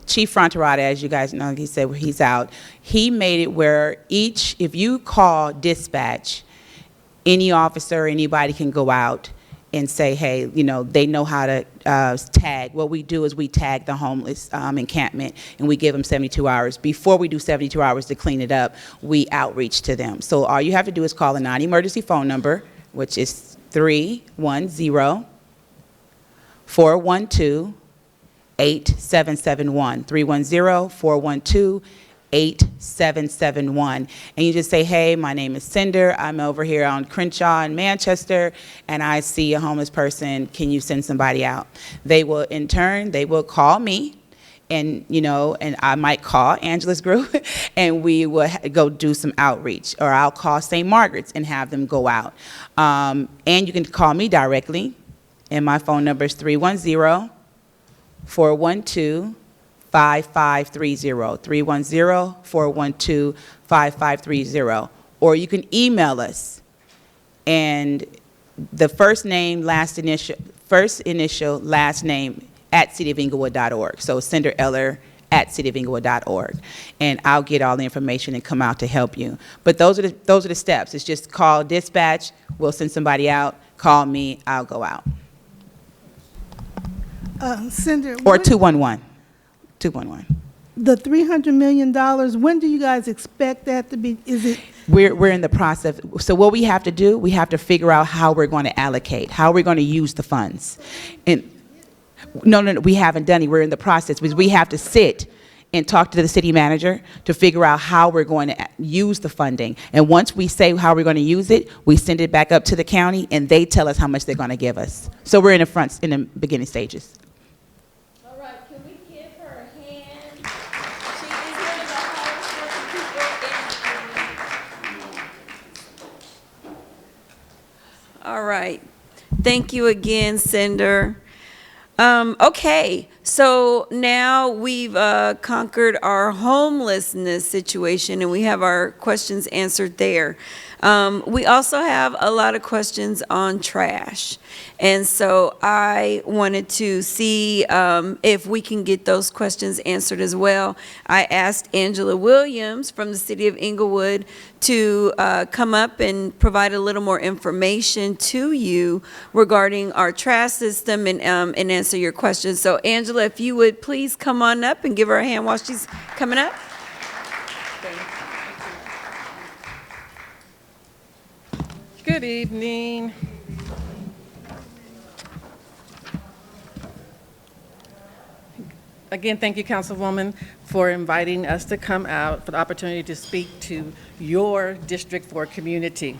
Chief Fronterada, as you guys know, he said he's out. He made it where if you call dispatch, any officer, anybody can go out and say, hey, you know, they know how to tag. What we do is we tag the homeless encampment, and we give them 72 hours. Before we do 72 hours to clean it up, we outreach to them. So all you have to do is call a non-emergency phone number, which is 310-412-8771, 310-412-8771. And you just say, hey, my name is Cinder. I'm over here on Crenshaw in Manchester, and I see a homeless person. Can you send somebody out? They will, in turn, they will call me. And, you know, and I might call Angela's group, and we will go do some outreach. Or I'll call St. Margaret's and have them go out. And you can call me directly, and my phone number is 310-412-5530, 310-412-5530. Or you can email us, and the first name, last initial, last name, at cityofinglewood.org. So Cinder Eller at cityofinglewood.org. And I'll get all the information and come out to help you. But those are the steps. It's just call dispatch, we'll send somebody out, call me, I'll go out. Cinder, Or 211. 211. The $300 million, when do you guys expect that to be? Is it? We're in the process. So what we have to do, we have to figure out how we're going to allocate, how we're going to use the funds. And no, we haven't done it. We're in the process because we have to sit and talk to the city manager to figure out how we're going to use the funding. And once we say how we're going to use it, we send it back up to the county, and they tell us how much they're going to give us. So we're in the beginning stages. All right, can we give her a hand? She is one of the hardest working people in. All right. Thank you again, Cinder. Okay, so now we've conquered our homelessness situation, and we have our questions answered there. We also have a lot of questions on trash. And so I wanted to see if we can get those questions answered as well. I asked Angela Williams from the city of Inglewood to come up and provide a little more information to you regarding our trash system and answer your questions. So Angela, if you would please come on up and give her a hand while she's coming up. Good evening. Again, thank you, Councilwoman, for inviting us to come out, for the opportunity to speak to your District 4 community.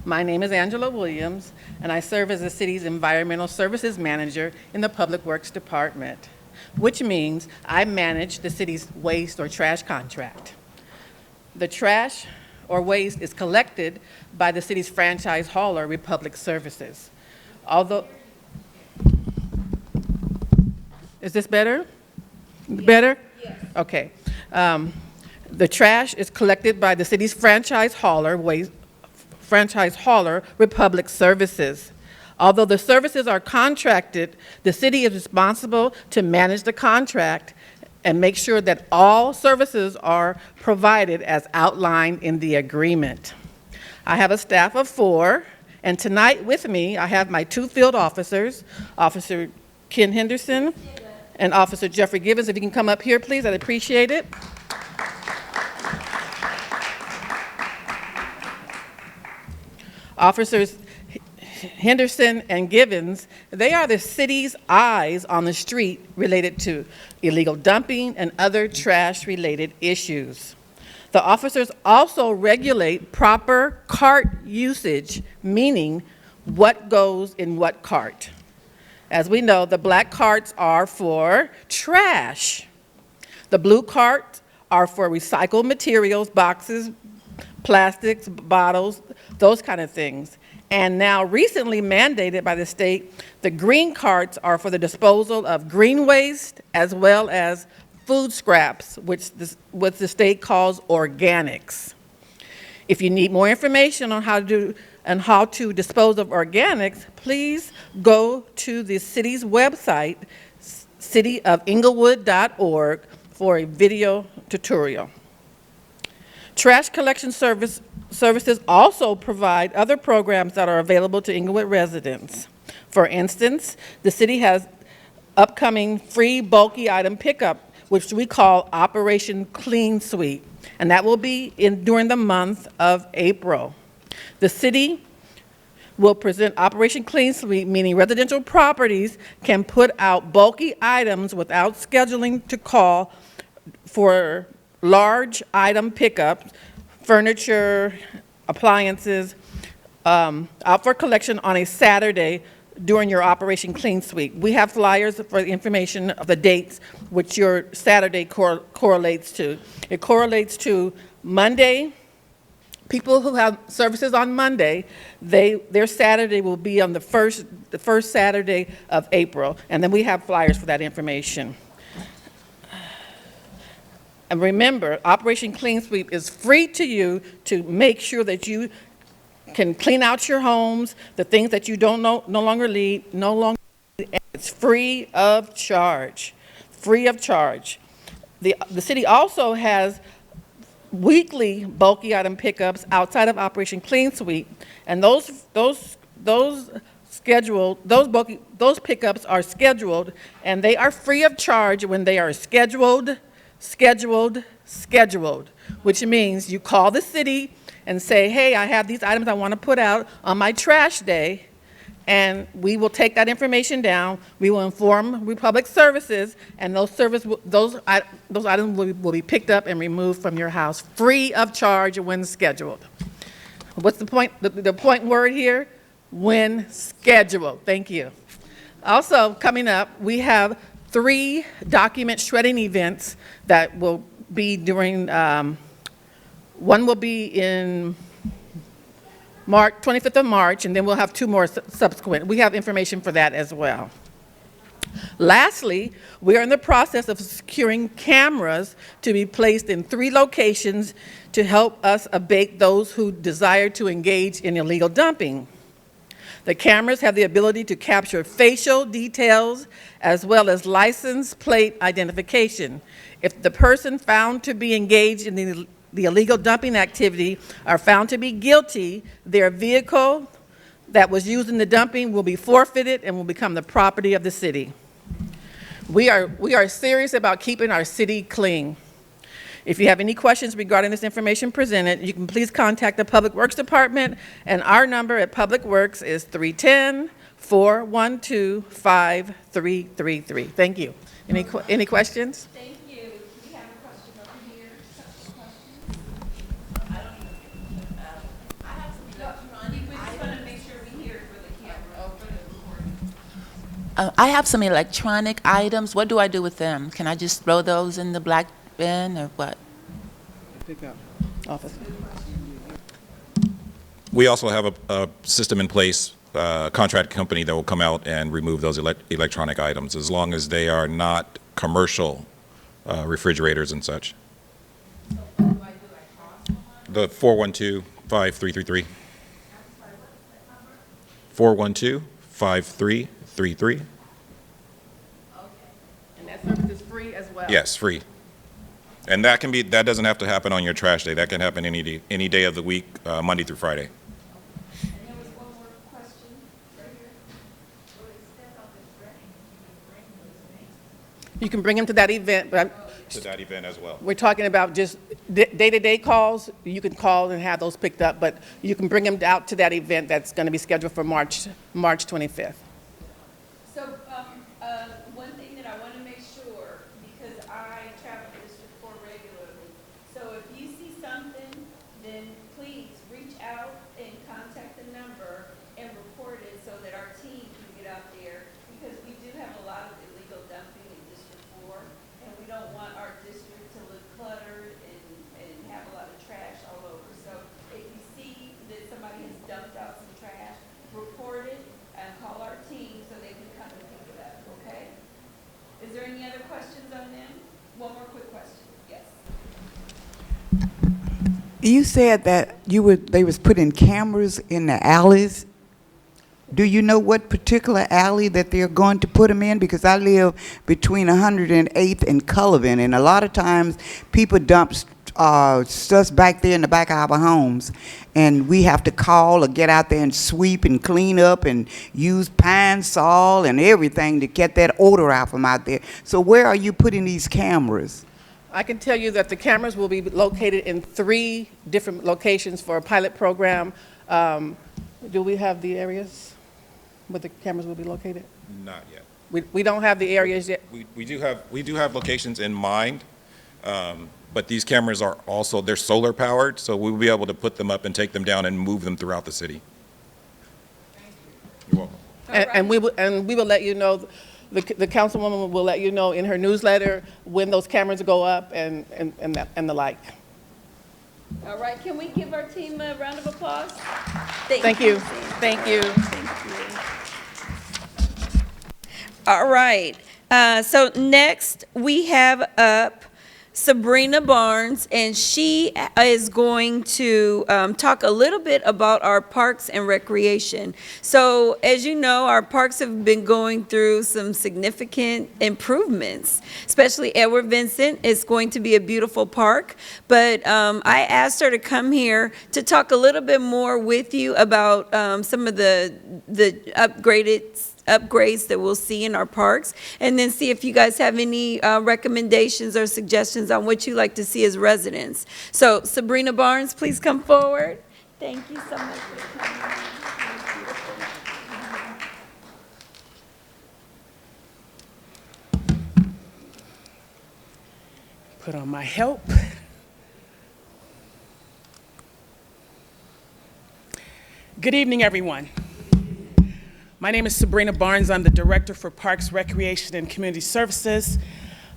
My name is Angela Williams, and I serve as the city's Environmental Services Manager in the Public Works Department, which means I manage the city's waste or trash contract. The trash or waste is collected by the city's franchise hauler, Republic Services. Although, is this better? Better? Yes. Okay. The trash is collected by the city's franchise hauler, Republic Services. Although the services are contracted, the city is responsible to manage the contract and make sure that all services are provided as outlined in the agreement. I have a staff of 4, and tonight with me, I have my 2 field officers, Officer Ken Henderson and Officer Jeffrey Givens. If you can come up here, please, I'd appreciate it. Officers Henderson and Givens, they are the city's eyes on the street related to illegal dumping and other trash-related issues. The officers also regulate proper cart usage, meaning what goes in what cart. As we know, the black carts are for trash. The blue carts are for recycled materials, boxes, plastics, bottles, those kind of things. And now recently mandated by the state, the green carts are for the disposal of green waste as well as food scraps, which the state calls organics. If you need more information on how to dispose of organics, please go to the city's website, cityofinglewood.org, for a video tutorial. Trash collection services also provide other programs that are available to Inglewood residents. For instance, the city has upcoming free bulky item pickup, which we call Operation Clean Sweep, and that will be during the month of April. The city will present Operation Clean Sweep, meaning residential properties can put out bulky items without scheduling to call for large item pickups, furniture, appliances, out for collection on a Saturday during your Operation Clean Sweep. We have flyers for the information of the dates which your Saturday correlates to. It correlates to Monday. People who have services on Monday, their Saturday will be on the first Saturday of April, and then we have flyers for that information. And remember, Operation Clean Sweep is free to you to make sure that you can clean out your homes, the things that you don't no longer need, and it's free of charge. Free of charge. The city also has weekly bulky item pickups outside of Operation Clean Sweep, and those pickups are scheduled, and they are free of charge when they are scheduled, which means you call the city and say, hey, I have these items I want to put out on my trash day, and we will take that information down. We will inform Republic Services, and those items will be picked up and removed from your house free of charge when scheduled. What's the point? The point word here? When scheduled. Thank you. Also, coming up, we have 3 document shredding events that will be during, one will be in March, 25th of March, and then we'll have 2 more subsequent. We have information for that as well. Lastly, we are in the process of securing cameras to be placed in 3 locations to help us abate those who desire to engage in illegal dumping. The cameras have the ability to capture facial details as well as license plate identification. If the person found to be engaged in the illegal dumping activity are found to be guilty, their vehicle that was used in the dumping will be forfeited and will become the property of the city. We are serious about keeping our city clean. If you have any questions regarding this information presented, you can please contact the Public Works Department, and our number at Public Works is 310-412-5333. Thank you. Any questions? Thank you. We have a question over here. I have some electronic items. What do I do with them? Can I just throw those in the black bin or what? Pick up. Office. We also have a system in place, contract company that will come out and remove those electronic items as long as they are not commercial refrigerators and such. The 412-5333. 412-5333. 5333. And that service is free as well? Yes, free. And that doesn't have to happen on your trash day. That can happen any day of the week, Monday through Friday. And there was one more question right here. You can bring them to that event, but To that event as well. we're talking about just day-to-day calls. You can call and have those picked up, but you can bring them out to that event that's going to be scheduled for March 25th. So, one thing that I want to make sure, because I travel to District 4 regularly, so if you see something, then please reach out and contact the number and report it so that our team can get out there, because we do have a lot of illegal dumping in District 4, and we don't want our district to look cluttered and have a lot of trash all over. So if you see that somebody has dumped out some trash, report it and call our team so they can come and pick it up, okay? Is there any other questions on them? One more quick question, yes. You said that they was putting cameras in the alleys. Do you know what particular alley that they're going to put them in? Because I live between 108th and Cullivan, and a lot of times people dump stuff back there in the back of our homes, and we have to call or get out there and sweep and clean up and use Pine Sol and everything to get that odor out from out there. So where are you putting these cameras? I can tell you that the cameras will be located in 3 different locations for a pilot program. Do we have the areas where the cameras will be located? Not yet. We don't have the areas yet. We do have locations in mind, but these cameras are also, they're solar powered, so we'll be able to put them up and take them down and move them throughout the city. You're welcome. And we will let you know, the councilwoman will let you know in her newsletter when those cameras go up and the like. All right, can we give our team a round of applause? Thank you. Thank you. All right, so next we have up Sabrina Barnes, and she is going to talk a little bit about our parks and recreation. So as you know, our parks have been going through some significant improvements, especially Edward Vincent is going to be a beautiful park. But I asked her to come here to talk a little bit more with you about some of the upgrades that we'll see in our parks, and then see if you guys have any recommendations or suggestions on what you'd like to see as residents. So Sabrina Barnes, please come forward. Thank you so much for coming. Put on my help. Good evening, everyone. My name is Sabrina Barnes. I'm the Director for Parks, Recreation, and Community Services.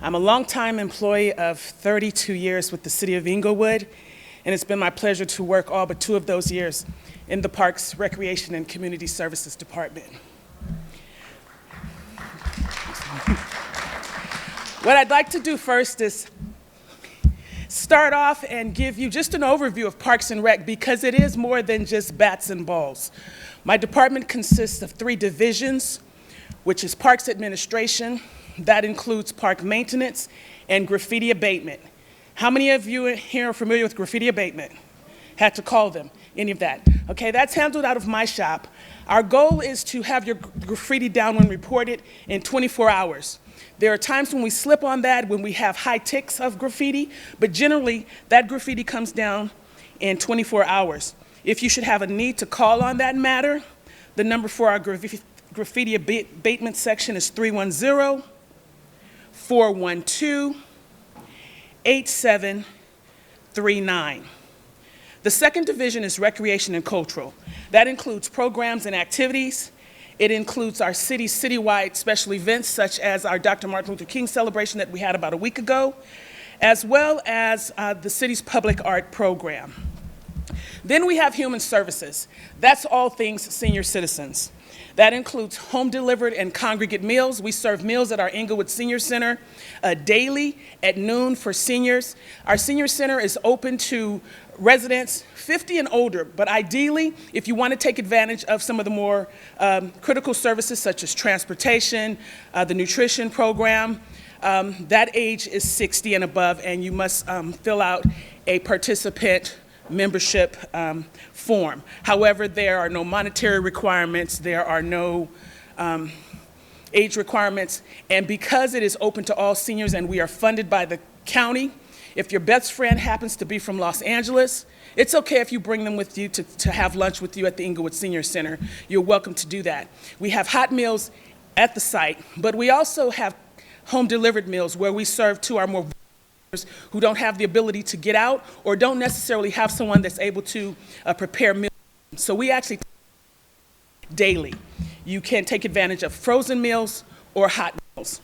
I'm a longtime employee of 32 years with the City of Inglewood, and it's been my pleasure to work all but 2 of those years in the Parks, Recreation, and Community Services Department. What I'd like to do first is start off and give you just an overview of Parks and Rec, because it is more than just bats and balls. My department consists of 3 divisions, which is Parks Administration. That includes park maintenance and graffiti abatement. How many of you here are familiar with graffiti abatement? Had to call them, any of that. Okay, that's handled out of my shop. Our goal is to have your graffiti down when reported in 24 hours. There are times when we slip on that, when we have high ticks of graffiti, but generally that graffiti comes down in 24 hours. If you should have a need to call on that matter, the number for our graffiti abatement section is 310-412-8739. The second division is recreation and cultural. That includes programs and activities. It includes our citywide special events, such as our Dr. Martin Luther King celebration that we had about a week ago, as well as the city's public art program. Then we have human services. That's all things senior citizens. That includes home-delivered and congregate meals. We serve meals at our Inglewood Senior Center daily at noon for seniors. Our senior center is open to residents 50 and older, but ideally, if you want to take advantage of some of the more critical services such as transportation, the nutrition program, that age is 60 and above, and you must fill out a participant membership form. However, there are no monetary requirements, there are no age requirements, and because it is open to all seniors and we are funded by the county, if your best friend happens to be from Los Angeles, it's okay if you bring them with you to have lunch with you at the Inglewood Senior Center. You're welcome to do that. We have hot meals at the site, but we also have home-delivered meals where we serve to our more who don't have the ability to get out or don't necessarily have someone that's able to prepare meals. So we actually daily. You can take advantage of frozen meals or hot meals.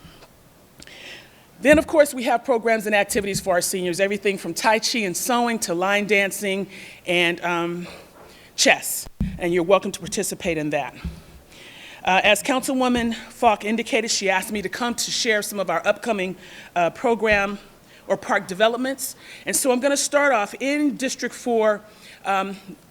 Then, of course, we have programs and activities for our seniors, everything from Tai Chi and sewing to line dancing and chess, and you're welcome to participate in that. As Councilwoman Faulk indicated, she asked me to come to share some of our upcoming program or park developments. And so I'm going to start off in District 4.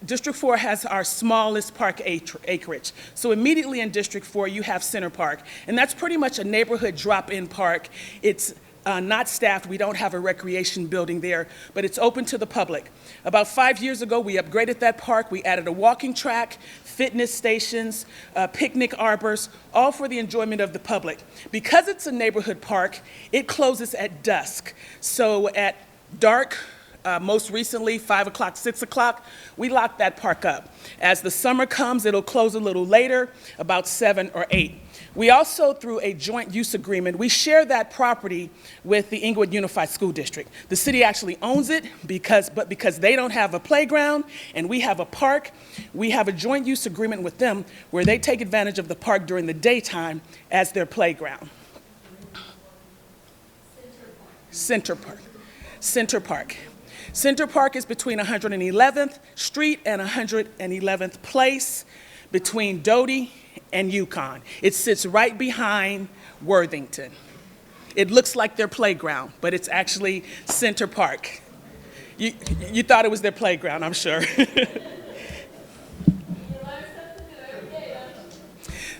District 4 has our smallest park acreage. So immediately in District 4, you have Center Park. And that's pretty much a neighborhood drop-in park. It's not staffed. We don't have a recreation building there, but it's open to the public. About 5 years ago, we upgraded that park. We added a walking track, fitness stations, picnic arbors, all for the enjoyment of the public. Because it's a neighborhood park, it closes at dusk. So at dark, most recently, 5 o'clock, 6 o'clock, we lock that park up. As the summer comes, it'll close a little later, about 7 or 8. We also, through a joint use agreement, we share that property with the Inglewood Unified School District. The city actually owns it, but because they don't have a playground and we have a park, we have a joint use agreement with them where they take advantage of the park during the daytime as their playground. Center Park. Center Park. Center Park is between 111th Street and 111th Place, between Doty and Yukon. It sits right behind Worthington. It looks like their playground, but it's actually Center Park. You thought it was their playground, I'm sure.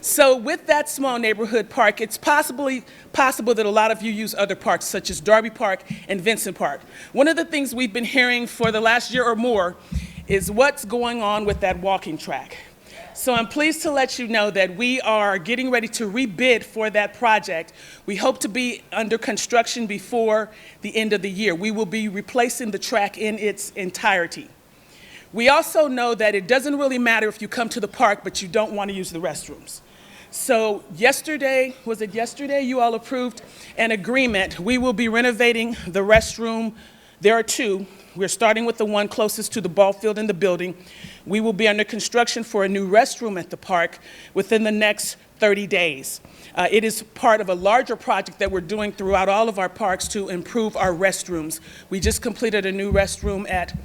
So with that small neighborhood park, it's possible that a lot of you use other parks, such as Darby Park and Vincent Park. One of the things we've been hearing for the last year or more is what's going on with that walking track. So I'm pleased to let you know that we are getting ready to rebid for that project. We hope to be under construction before the end of the year. We will be replacing the track in its entirety. We also know that it doesn't really matter if you come to the park, but you don't want to use the restrooms. So yesterday, was it yesterday, you all approved an agreement. We will be renovating the restroom. There are two. We're starting with the one closest to the ball field in the building. We will be under construction for a new restroom at the park within the next 30 days. It is part of a larger project that we're doing throughout all of our parks to improve our restrooms. We just completed a new restroom at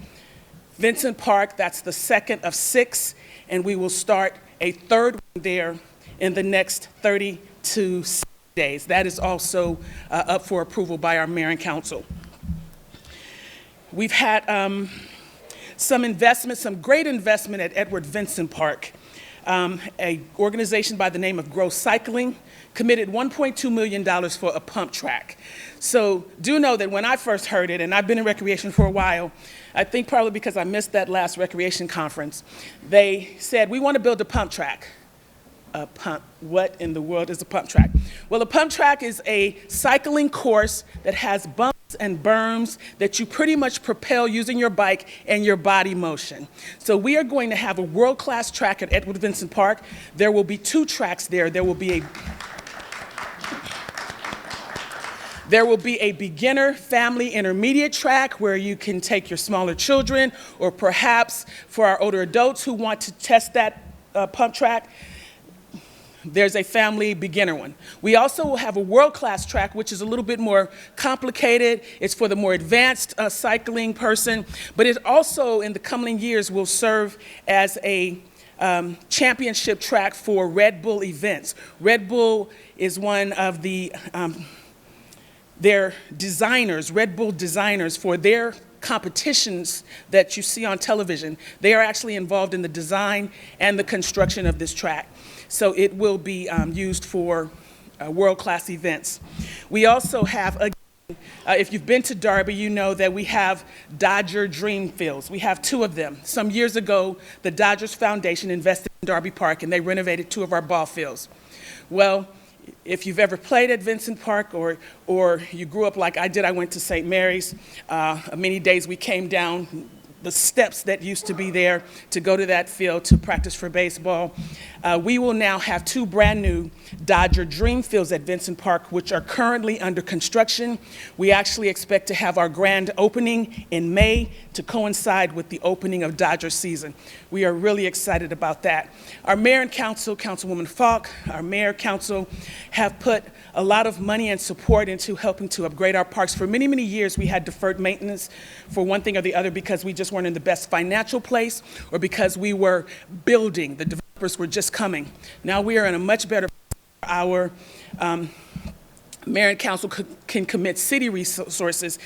Vincent Park. That's the second of 6, and we will start a third one there in the next 30 to 60 days. That is also up for approval by our mayor and council. We've had some investment, some great investment at Edward Vincent Park. An organization by the name of Grow Cycling committed $1.2 million for a pump track. So do know that when I first heard it, and I've been in recreation for a while, I think probably because I missed that last recreation conference, they said, we want to build a pump track. A pump, what in the world is a pump track? Well, a pump track is a cycling course that has bumps and berms that you pretty much propel using your bike and your body motion. So we are going to have a world-class track at Edward Vincent Park. There will be 2 tracks there. There will be a beginner, family, intermediate track where you can take your smaller children, or perhaps for our older adults who want to test that pump track, there's a family beginner one. We also will have a world-class track, which is a little bit more complicated. It's for the more advanced cycling person, but it also, in the coming years, will serve as a championship track for Red Bull events. Red Bull is one of the their designers, Red Bull designers, for their competitions that you see on television. They are actually involved in the design and the construction of this track. So it will be used for world-class events. We also have, if you've been to Darby, you know that we have Dodger Dream Fields. We have 2 of them. Some years ago, the Dodgers Foundation invested in Darby Park, and they renovated 2 of our ball fields. Well, if you've ever played at Vincent Park or you grew up like I did, I went to St. Mary's. Many days we came down the steps that used to be there to go to that field to practice for baseball. We will now have 2 brand new Dodger Dream Fields at Vincent Park, which are currently under construction. We actually expect to have our grand opening in May to coincide with the opening of Dodger season. We are really excited about that. Our mayor and council, Councilwoman Faulk, our mayor council have put a lot of money and support into helping to upgrade our parks. For many, many years, we had deferred maintenance for one thing or the other because we just weren't in the best financial place or because we were building. The developers were just coming. Now we are in a much better place. Our mayor and council can commit city resources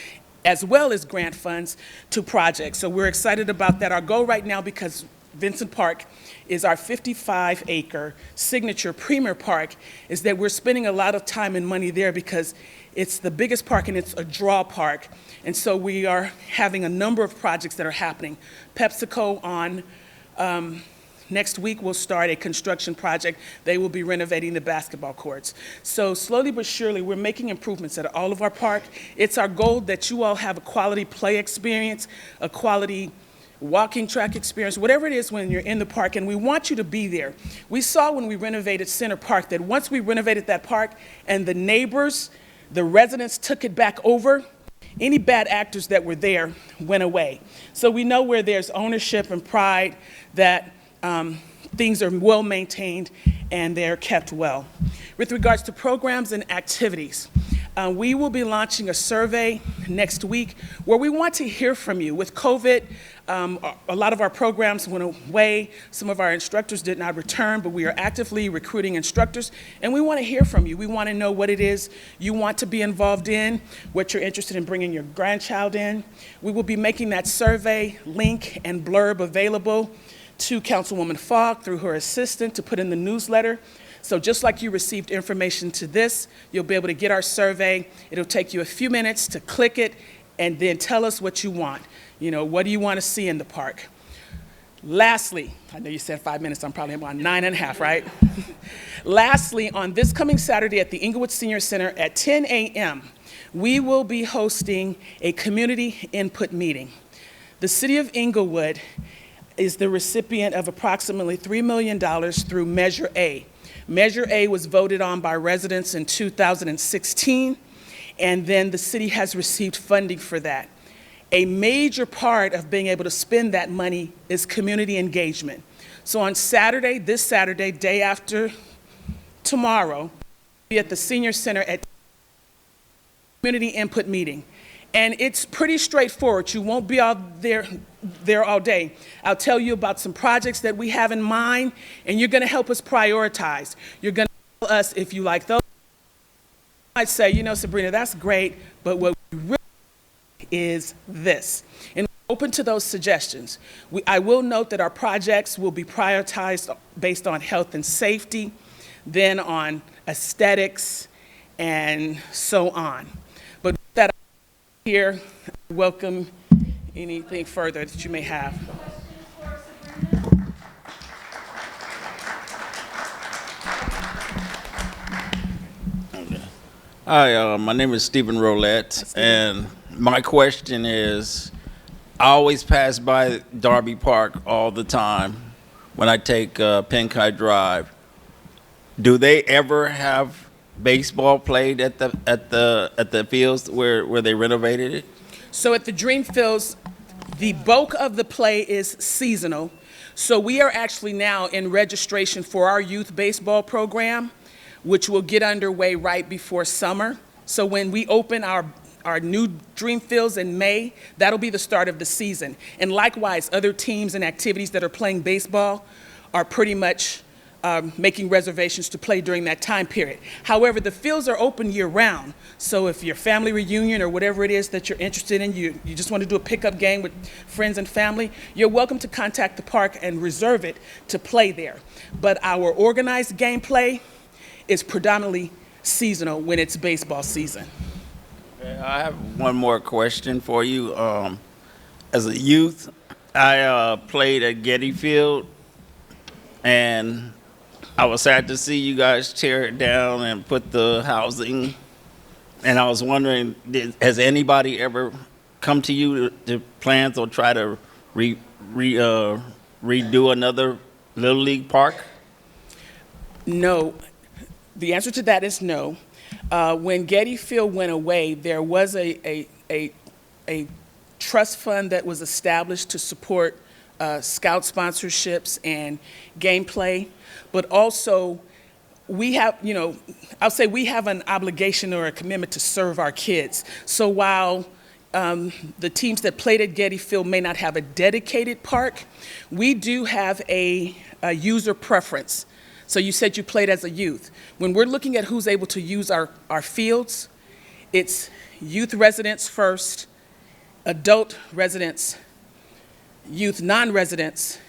as well as grant funds to projects. So we're excited about that. Our goal right now, because Vincent Park is our 55-acre signature premier park, is that we're spending a lot of time and money there because it's the biggest park and it's a draw park. And so we are having a number of projects that are happening. PepsiCo on next week will start a construction project. They will be renovating the basketball courts. So slowly but surely, we're making improvements at all of our park. It's our goal that you all have a quality play experience, a quality walking track experience, whatever it is when you're in the park, and we want you to be there. We saw when we renovated Center Park that once we renovated that park and the neighbors, the residents took it back over, any bad actors that were there went away. So we know where there's ownership and pride that things are well maintained and they're kept well. With regards to programs and activities, we will be launching a survey next week where we want to hear from you. With COVID, a lot of our programs went away. Some of our instructors did not return, but we are actively recruiting instructors, and we want to hear from you. We want to know what it is you want to be involved in, what you're interested in bringing your grandchild in. We will be making that survey link and blurb available to Councilwoman Faulk through her assistant to put in the newsletter. So just like you received information to this, you'll be able to get our survey. It'll take you a few minutes to click it and then tell us what you want. You know, what do you want to see in the park? Lastly, I know you said 5 minutes, I'm probably about 9.5, right? Lastly, on this coming Saturday at the Inglewood Senior Center at 10 a.m., we will be hosting a community input meeting. The city of Inglewood is the recipient of approximately $3 million through Measure A. Measure A was voted on by residents in 2016, and then the city has received funding for that. A major part of being able to spend that money is community engagement. So on Saturday, this Saturday, day after tomorrow, we'll be at the Senior Center at community input meeting. And it's pretty straightforward. You won't be out there all day. I'll tell you about some projects that we have in mind, and you're going to help us prioritize. You're going to tell us if you like those. You might say, you know, Sabrina, that's great, but what we really like is this. And we're open to those suggestions. I will note that our projects will be prioritized based on health and safety, then on aesthetics, and so on. But with that, here, I welcome anything further that you may have. Hi, my name is Stephen Roulette, and my question is, I always pass by Darby Park all the time when I take Penkai Drive. Do they ever have baseball played at the fields where they renovated it? So at the Dream Fields, the bulk of the play is seasonal. So we are actually now in registration for our youth baseball program, which will get underway right before summer. So when we open our new Dream Fields in May, that'll be the start of the season. And likewise, other teams and activities that are playing baseball are pretty much making reservations to play during that time period. However, the fields are open year-round, so if your family reunion or whatever it is that you're interested in, you just want to do a pickup game with friends and family, you're welcome to contact the park and reserve it to play there. But our organized gameplay is predominantly seasonal when it's baseball season. I have one more question for you. As a youth, I played at Getty Field, and I was sad to see you guys tear it down and put the housing. And I was wondering, has anybody ever come to you to plans or try to redo another Little League park? No. The answer to that is no. When Getty Field went away, there was a trust fund that was established to support scout sponsorships and gameplay, but also we have, I'll say we have an obligation or a commitment to serve our kids. So while the teams that played at Getty Field may not have a dedicated park, we do have a user preference. So you said you played as a youth. When we're looking at who's able to use our fields, it's youth residents first, adult residents, youth non-residents,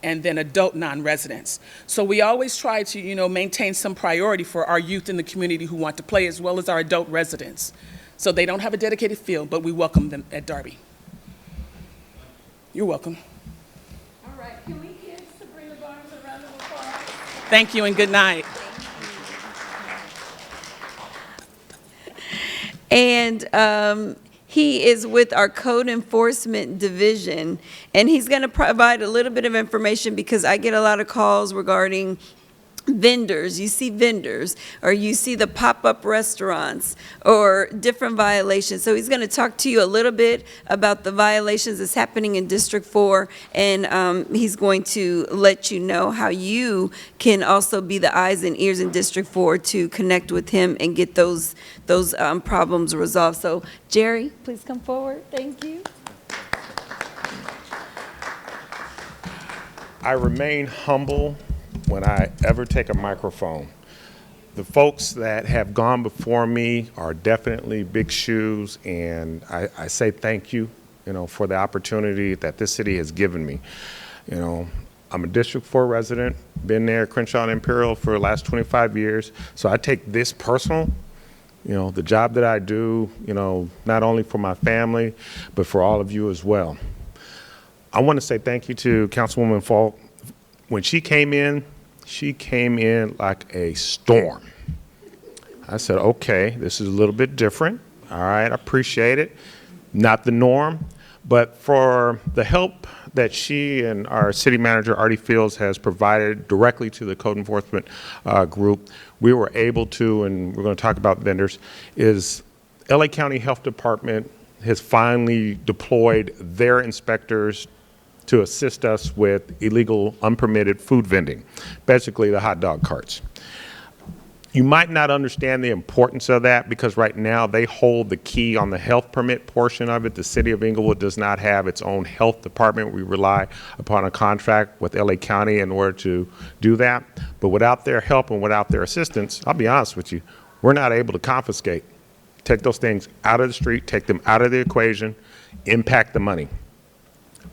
and then adult non-residents. So we always try to, maintain some priority for our youth in the community who want to play, as well as our adult residents. So they don't have a dedicated field, but we welcome them at Darby. You're welcome. All right, can we give Sabrina Barnes a round of applause? Thank you and good night. And he is with our Code Enforcement Division, and he's going to provide a little bit of information because I get a lot of calls regarding vendors. You see vendors, or you see the pop-up restaurants, or different violations. So he's going to talk to you a little bit about the violations that's happening in District 4, and he's going to let you know how you can also be the eyes and ears in District 4 to connect with him and get those problems resolved. So Jerry, please come forward. Thank you. I remain humble when I ever take a microphone. The folks that have gone before me are definitely big shoes, and I say thank you, for the opportunity that this city has given me. I'm a District 4 resident, been there at Crenshaw and Imperial for the last 25 years, so I take this personal. The job that I do, not only for my family, but for all of you as well. I want to say thank you to Councilwoman Faulk. When she came in like a storm. I said, okay, this is a little bit different. All right, I appreciate it. Not the norm, but for the help that she and our city manager, Artie Fields, has provided directly to the code enforcement group, we were able to, and we're going to talk about vendors, is LA County Health Department has finally deployed their inspectors to assist us with illegal, unpermitted food vending, basically the hot dog carts. You might not understand the importance of that because right now they hold the key on the health permit portion of it. The city of Inglewood does not have its own health department. We rely upon a contract with LA County in order to do that. But without their help and without their assistance, I'll be honest with you, we're not able to confiscate. Take those things out of the street, take them out of the equation, impact the money.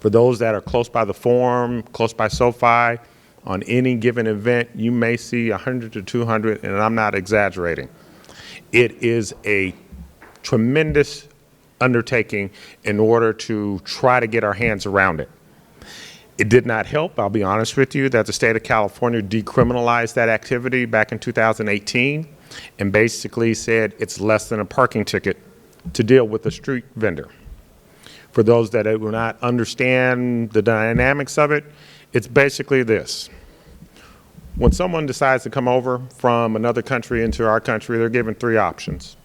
For those that are close by the Forum, close by SoFi, on any given event, you may see 100 to 200, and I'm not exaggerating. It is a tremendous undertaking in order to try to get our hands around it. It did not help, I'll be honest with you, that the state of California decriminalized that activity back in 2018 and basically said it's less than a parking ticket to deal with a street vendor. For those that do not understand the dynamics of it, it's basically this. When someone decides to come over from another country into our country, they're given three options: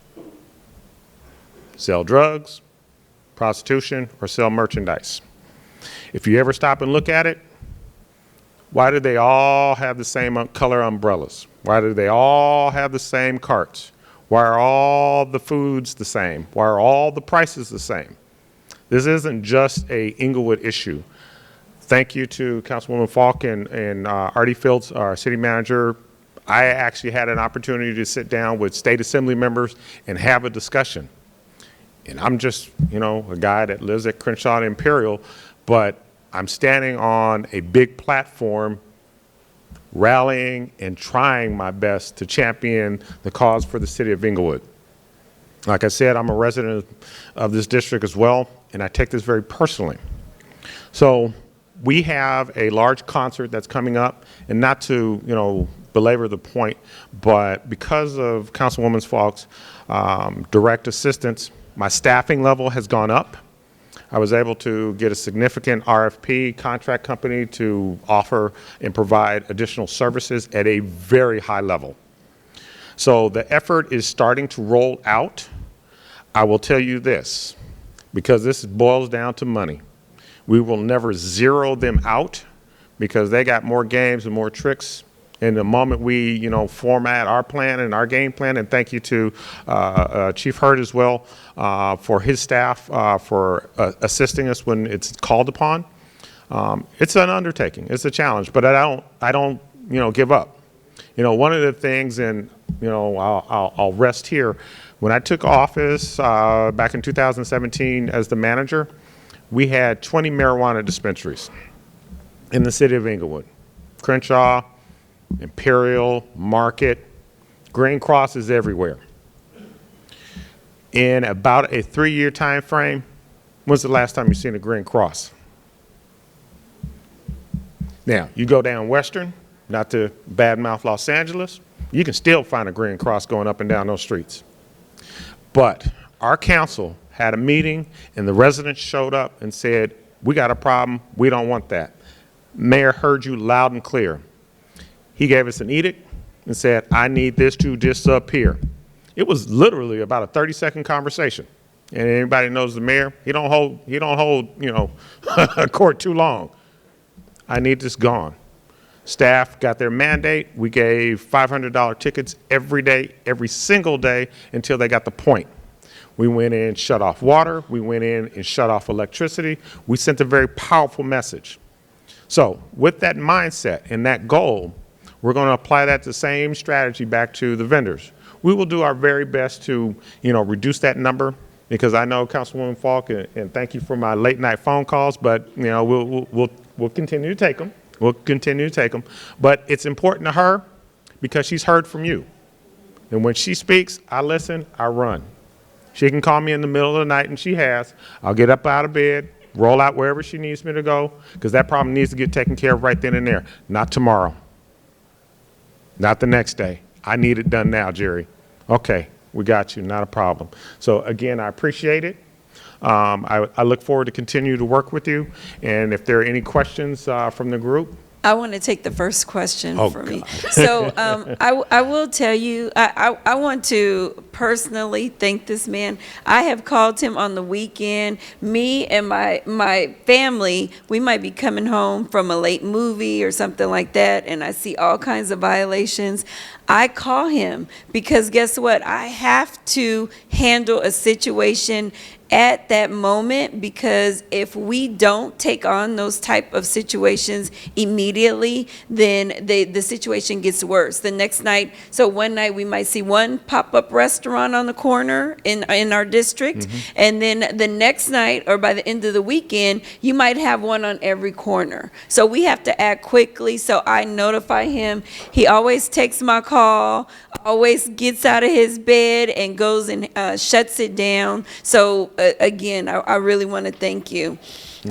sell drugs, prostitution, or sell merchandise. If you ever stop and look at it, why do they all have the same color umbrellas? Why do they all have the same carts? Why are all the foods the same? Why are all the prices the same? This isn't just a Inglewood issue. Thank you to Councilwoman Faulk and Artie Fields, our city manager. I actually had an opportunity to sit down with state assembly members and have a discussion. And I'm just, a guy that lives at Crenshaw and Imperial, but I'm standing on a big platform, rallying and trying my best to champion the cause for the city of Inglewood. Like I said, I'm a resident of this district as well, and I take this very personally. So we have a large concert that's coming up, and not to, belabor the point, but because of Councilwoman Faulk's direct assistance, my staffing level has gone up. I was able to get a significant RFP contract company to offer and provide additional services at a very high level. So the effort is starting to roll out. I will tell you this, because this boils down to money. We will never zero them out because they got more games and more tricks. And the moment we, format our plan and our game plan, and thank you to Chief Hurd as well for his staff for assisting us when it's called upon. It's an undertaking. It's a challenge, but I don't, give up. One of the things, and I'll rest here. When I took office back in 2017 as the manager, we had 20 marijuana dispensaries in the city of Inglewood. Crenshaw, Imperial, Market, Green Cross is everywhere. In about a 3-year time frame, when's the last time you've seen a Green Cross? Now, you go down Western, not to badmouth Los Angeles, you can still find a Green Cross going up and down those streets. But our council had a meeting and the residents showed up and said, we got a problem, we don't want that. Mayor heard you loud and clear. He gave us an edict and said, I need this to disappear. It was literally about a 30-second conversation. And anybody knows the mayor, he don't hold, a court too long. I need this gone. Staff got their mandate. We gave $500 tickets every day, every single day until they got the point. We went in, shut off water. We went in and shut off electricity. We sent a very powerful message. So with that mindset and that goal, we're going to apply that the same strategy back to the vendors. We will do our very best to, reduce that number because I know Councilwoman Faulk, and thank you for my late night phone calls, but we'll continue to take them. We'll continue to take them. But it's important to her because she's heard from you. And when she speaks, I listen, I run. She can call me in the middle of the night, and she has. I'll get up out of bed, roll out wherever she needs me to go because that problem needs to get taken care of right then and there, not tomorrow. Not the next day. I need it done now, Jerry. Okay, we got you, not a problem. So again, I appreciate it. I look forward to continue to work with you. And if there are any questions from the group. I want to take the first question for me. God. So I will tell you, I want to personally thank this man. I have called him on the weekend. Me and my family, we might be coming home from a late movie or something like that, and I see all kinds of violations. I call him because guess what? I have to handle a situation at that moment because if we don't take on those type of situations immediately, then the situation gets worse. The next night, so one night we might see one pop-up restaurant on the corner in our district, and then the next night or by the end of the weekend, you might have one on every corner. So we have to act quickly, so I notify him. He always takes my call, always gets out of his bed and goes and shuts it down. So again, I really want to thank you.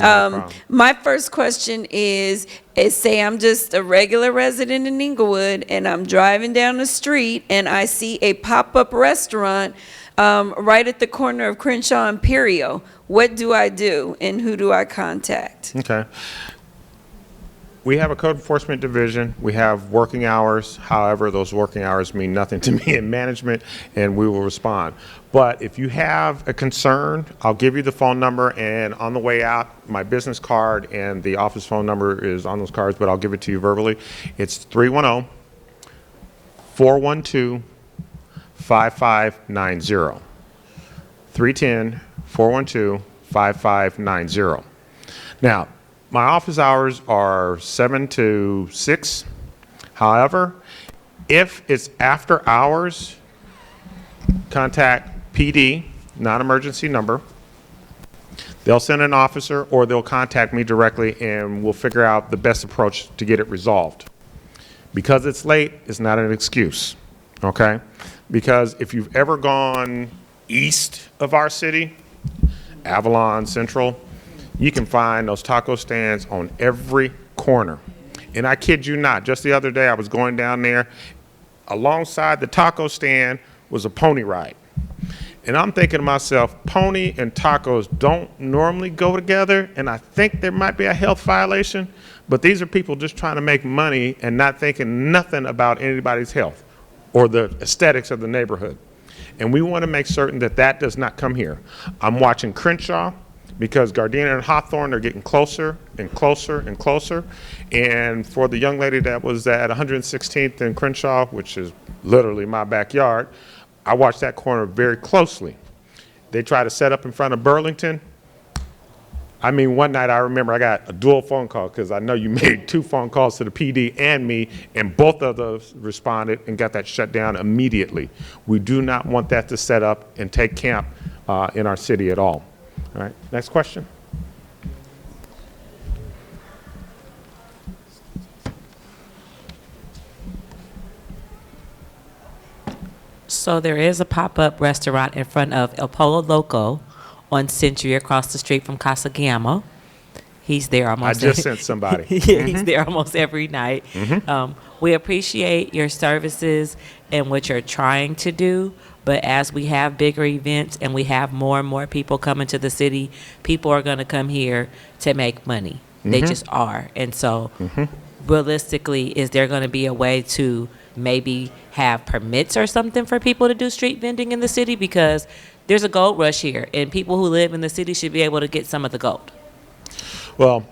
My first question is say I'm just a regular resident in Inglewood and I'm driving down the street and I see a pop-up restaurant right at the corner of Crenshaw Imperial. What do I do and who do I contact? Okay. We have a code enforcement division. We have working hours. However, those working hours mean nothing to me in management, and we will respond. But if you have a concern, I'll give you the phone number, and on the way out, my business card and the office phone number is on those cards, but I'll give it to you verbally. It's 310-412-5590. 310-412-5590. Now, My office hours are 7 to 6. However, if it's after hours, contact PD, non-emergency number. They'll send an officer or they'll contact me directly and we'll figure out the best approach to get it resolved. Because it's late, it's not an excuse, okay? Because if you've ever gone east of our city, Avalon Central, you can find those taco stands on every corner. And I kid you not, just the other day I was going down there, alongside the taco stand was a pony ride. And I'm thinking to myself, pony and tacos don't normally go together, and I think there might be a health violation, but these are people just trying to make money and not thinking nothing about anybody's health or the aesthetics of the neighborhood. And we want to make certain that that does not come here. I'm watching Crenshaw because Gardena and Hawthorne are getting closer and closer and closer. And for the young lady that was at 116th and Crenshaw, which is literally my backyard, I watched that corner very closely. They tried to set up in front of Burlington. I mean, one night I remember I got a dual phone call because I know you made 2 phone calls to the PD and me, and both of those responded and got that shut down immediately. We do not want that to set up and take camp in our city at all. All right, next question. So there is a pop-up restaurant in front of El Polo Loco on Century across the street from Casa Gamma. He's there almost. I just sent somebody. Yeah, he's there almost every night. Mhm. We appreciate your services and what you're trying to do, but as we have bigger events and we have more and more people coming to the city, people are going to come here to make money. They Mhm. just are. And so realistically, is there going to be a way to maybe have permits or something for people to do street vending in the city? Because there's a gold rush here, and people who live in the city should be able to get some of the gold. Well,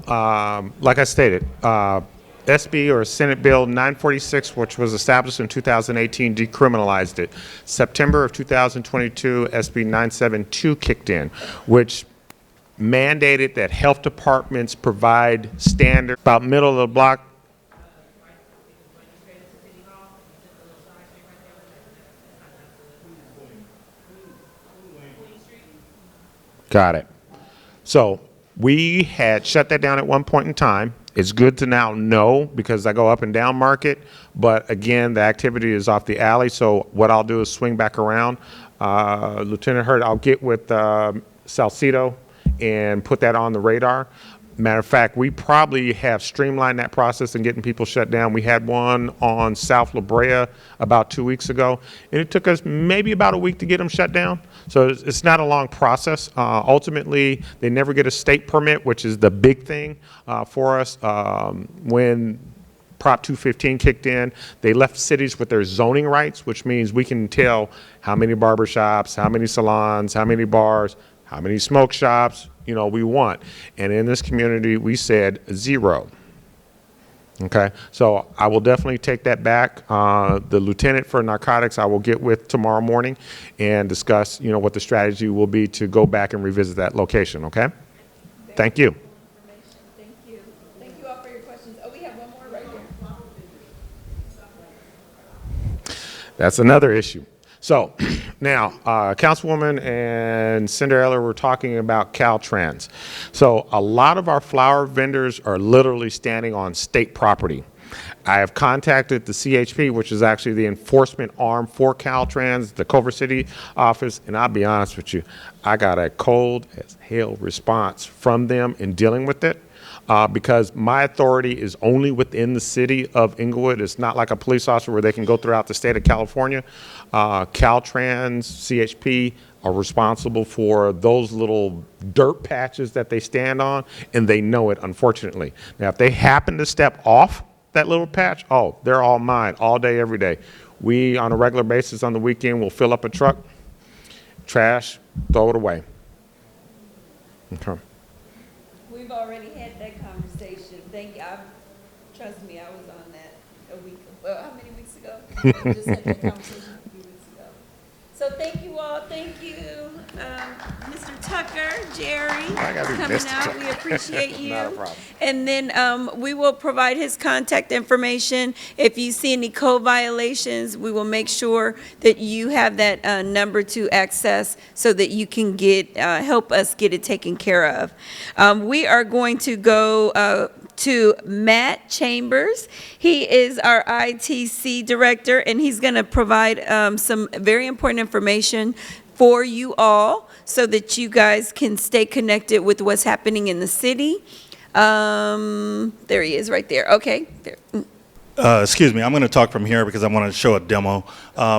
like I stated, SB or Senate Bill 946, which was established in 2018, decriminalized it. September of 2022, SB 972 kicked in, which mandated that health departments provide standard about middle of the block. Got it. So we had shut that down at one point in time. It's good to now know because I go up and down Market, but again, the activity is off the alley. So what I'll do is swing back around. Lieutenant Hurt, I'll get with Salcedo and put that on the radar. Matter of fact, we probably have streamlined that process in getting people shut down. We had one on South La Brea about 2 weeks ago, and it took us maybe about a week to get them shut down. So it's not a long process. Ultimately, they never get a state permit, which is the big thing for us. When Prop 215 kicked in, they left cities with their zoning rights, which means we can tell how many barbershops, how many salons, how many bars, how many smoke shops, we want. And in this community, we said 0. Okay, so I will definitely take that back. The lieutenant for narcotics I will get with tomorrow morning and discuss, what the strategy will be to go back and revisit that location, okay? Thank you. Thank you. Thank you all for your questions. Oh, we have one more right here. That's another issue. So now, Councilwoman and Cinderella were talking about Caltrans. So a lot of our flower vendors are literally standing on state property. I have contacted the CHP, which is actually the enforcement arm for Caltrans, the Culver City office, and I'll be honest with you, I got a cold as hell response from them in dealing with it. Because my authority is only within the city of Inglewood. It's not like a police officer where they can go throughout the state of California. Caltrans, CHP are responsible for those little dirt patches that they stand on, and they know it, unfortunately. Now, if they happen to step off that little patch, oh, they're all mine, all day, every day. We, on a regular basis on the weekend, will fill up a truck, trash, throw it away. Okay. We've already had that conversation. Thank you. Trust me, I was on that a week, well, how many weeks ago? We just had that conversation a few weeks ago. So thank you all. Thank you, Mr. Tucker, Jerry, I gotta be coming Mr. out. Tucker. We appreciate you. Not a problem. And then we will provide his contact information. If you see any code violations, we will make sure that you have that number to access so that you can get help us get it taken care of. We are going to go to Matt Chambers. He is our ITC director, and he's going to provide some very important information for you all so that you guys can stay connected with what's happening in the city. There he is right there. Okay. There. Excuse me, I'm going to talk from here because I want to show a demo.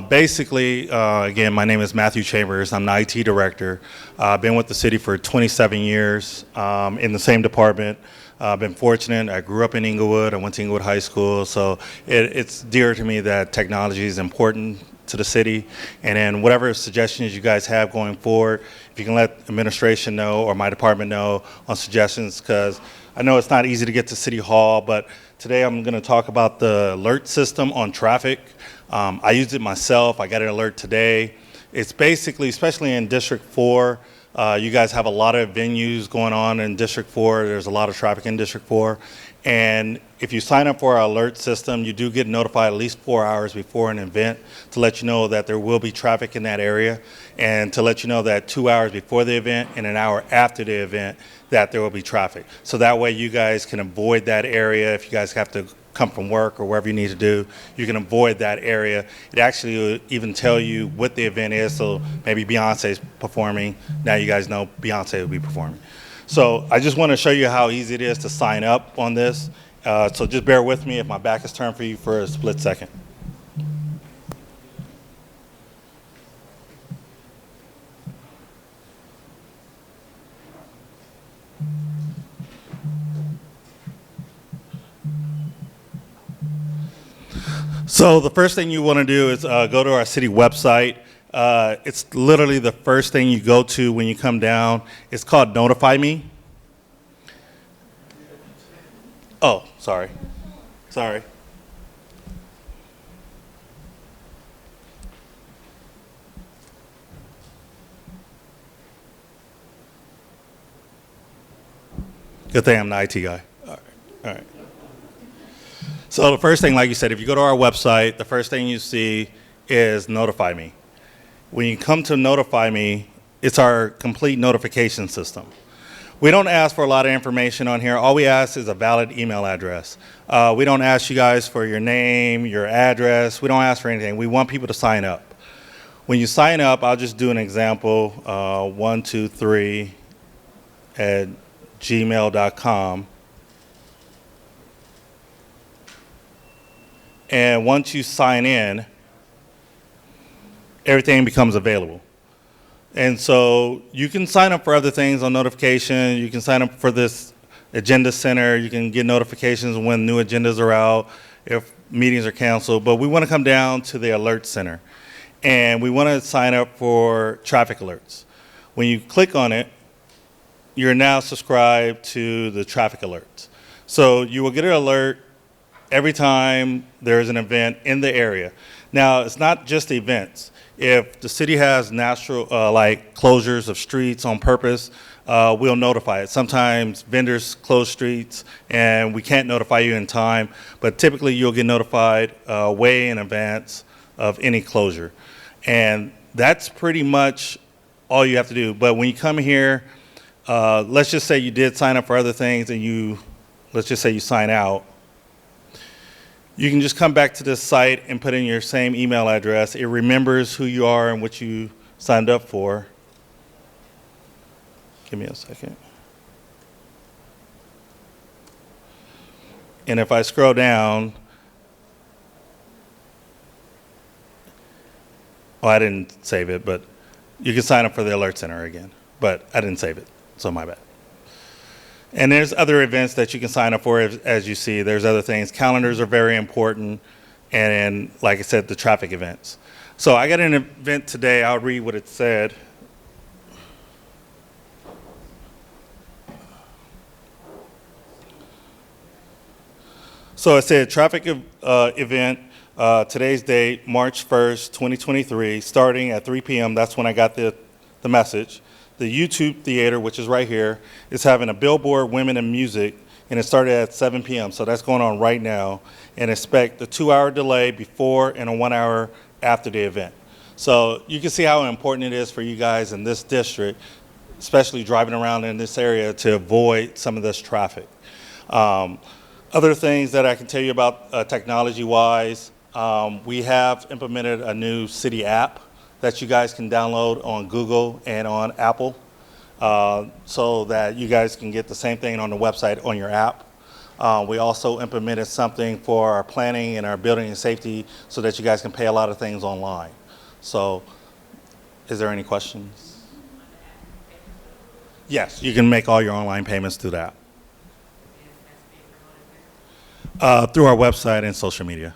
Basically, again, my name is Matthew Chambers. I'm the IT director. I've been with the city for 27 years in the same department. I've been fortunate. I grew up in Inglewood. I went to Inglewood High School. So it's dear to me that technology is important to the city. And then whatever suggestions you guys have going forward, if you can let administration know or my department know on suggestions, because I know it's not easy to get to City Hall, but today I'm going to talk about the alert system on traffic. I used it myself. I got an alert today. It's basically, especially in District 4, you guys have a lot of venues going on in District 4. There's a lot of traffic in District 4. And if you sign up for our alert system, you do get notified at least 4 hours before an event to let you know that there will be traffic in that area, and to let you know that 2 hours before the event and an hour after the event that there will be traffic. So that way you guys can avoid that area. If you guys have to come from work or wherever you need to do, you can avoid that area. It actually will even tell you what the event is. So maybe Beyonce's performing. Now you guys know Beyonce will be performing. So I just want to show you how easy it is to sign up on this. So just bear with me if my back is turned for you for a split second. So the first thing you want to do is go to our city website. It's literally the first thing you go to when you come down. It's called Notify Me. Oh, sorry. Sorry. Good thing I'm the IT guy. All right. So the first thing, like you said, if you go to our website, the first thing you see is Notify Me. When you come to Notify Me, it's our complete notification system. We don't ask for a lot of information on here. All we ask is a valid email address. We don't ask you guys for your name, your address. We don't ask for anything. We want people to sign up. When you sign up, I'll just do an example, 123@gmail.com. And once you sign in, everything becomes available. And so you can sign up for other things on notification. You can sign up for this agenda center. You can get notifications when new agendas are out, if meetings are canceled. But we want to come down to the alert center. And we want to sign up for traffic alerts. When you click on it, you're now subscribed to the traffic alerts. So you will get an alert every time there's an event in the area. Now, it's not just events. If the city has natural, like closures of streets on purpose, we'll notify it. Sometimes vendors close streets and we can't notify you in time, but typically you'll get notified way in advance of any closure. And that's pretty much all you have to do. But when you come here, let's just say you did sign up for other things and let's just say you sign out. You can just come back to this site and put in your same email address. It remembers who you are and what you signed up for. Give me a second. And if I scroll down, oh, I didn't save it, but you can sign up for the Alert Center again. But I didn't save it, so my bad. And there's other events that you can sign up for, as you see. There's other things. Calendars are very important. And like I said, the traffic events. So I got an event today. I'll read what it said. So it said traffic event Today's date, March 1st, 2023, starting at 3 p.m. That's when I got the message. The YouTube Theater, which is right here, is having a billboard, Women in Music, and it started at 7 p.m. So that's going on right now. And expect a 2-hour delay before and a 1 hour after the event. So you can see how important it is for you guys in this district, especially driving around in this area, to avoid some of this traffic. Other things that I can tell you about technology-wise, we have implemented a new city app that you guys can download on Google and on Apple, so that you guys can get the same thing on the website on your app. We also implemented something for our planning and our building and safety so that you guys can pay a lot of things online. So, is there any questions? Yes, you can make all your online payments through that. Through our website and social media.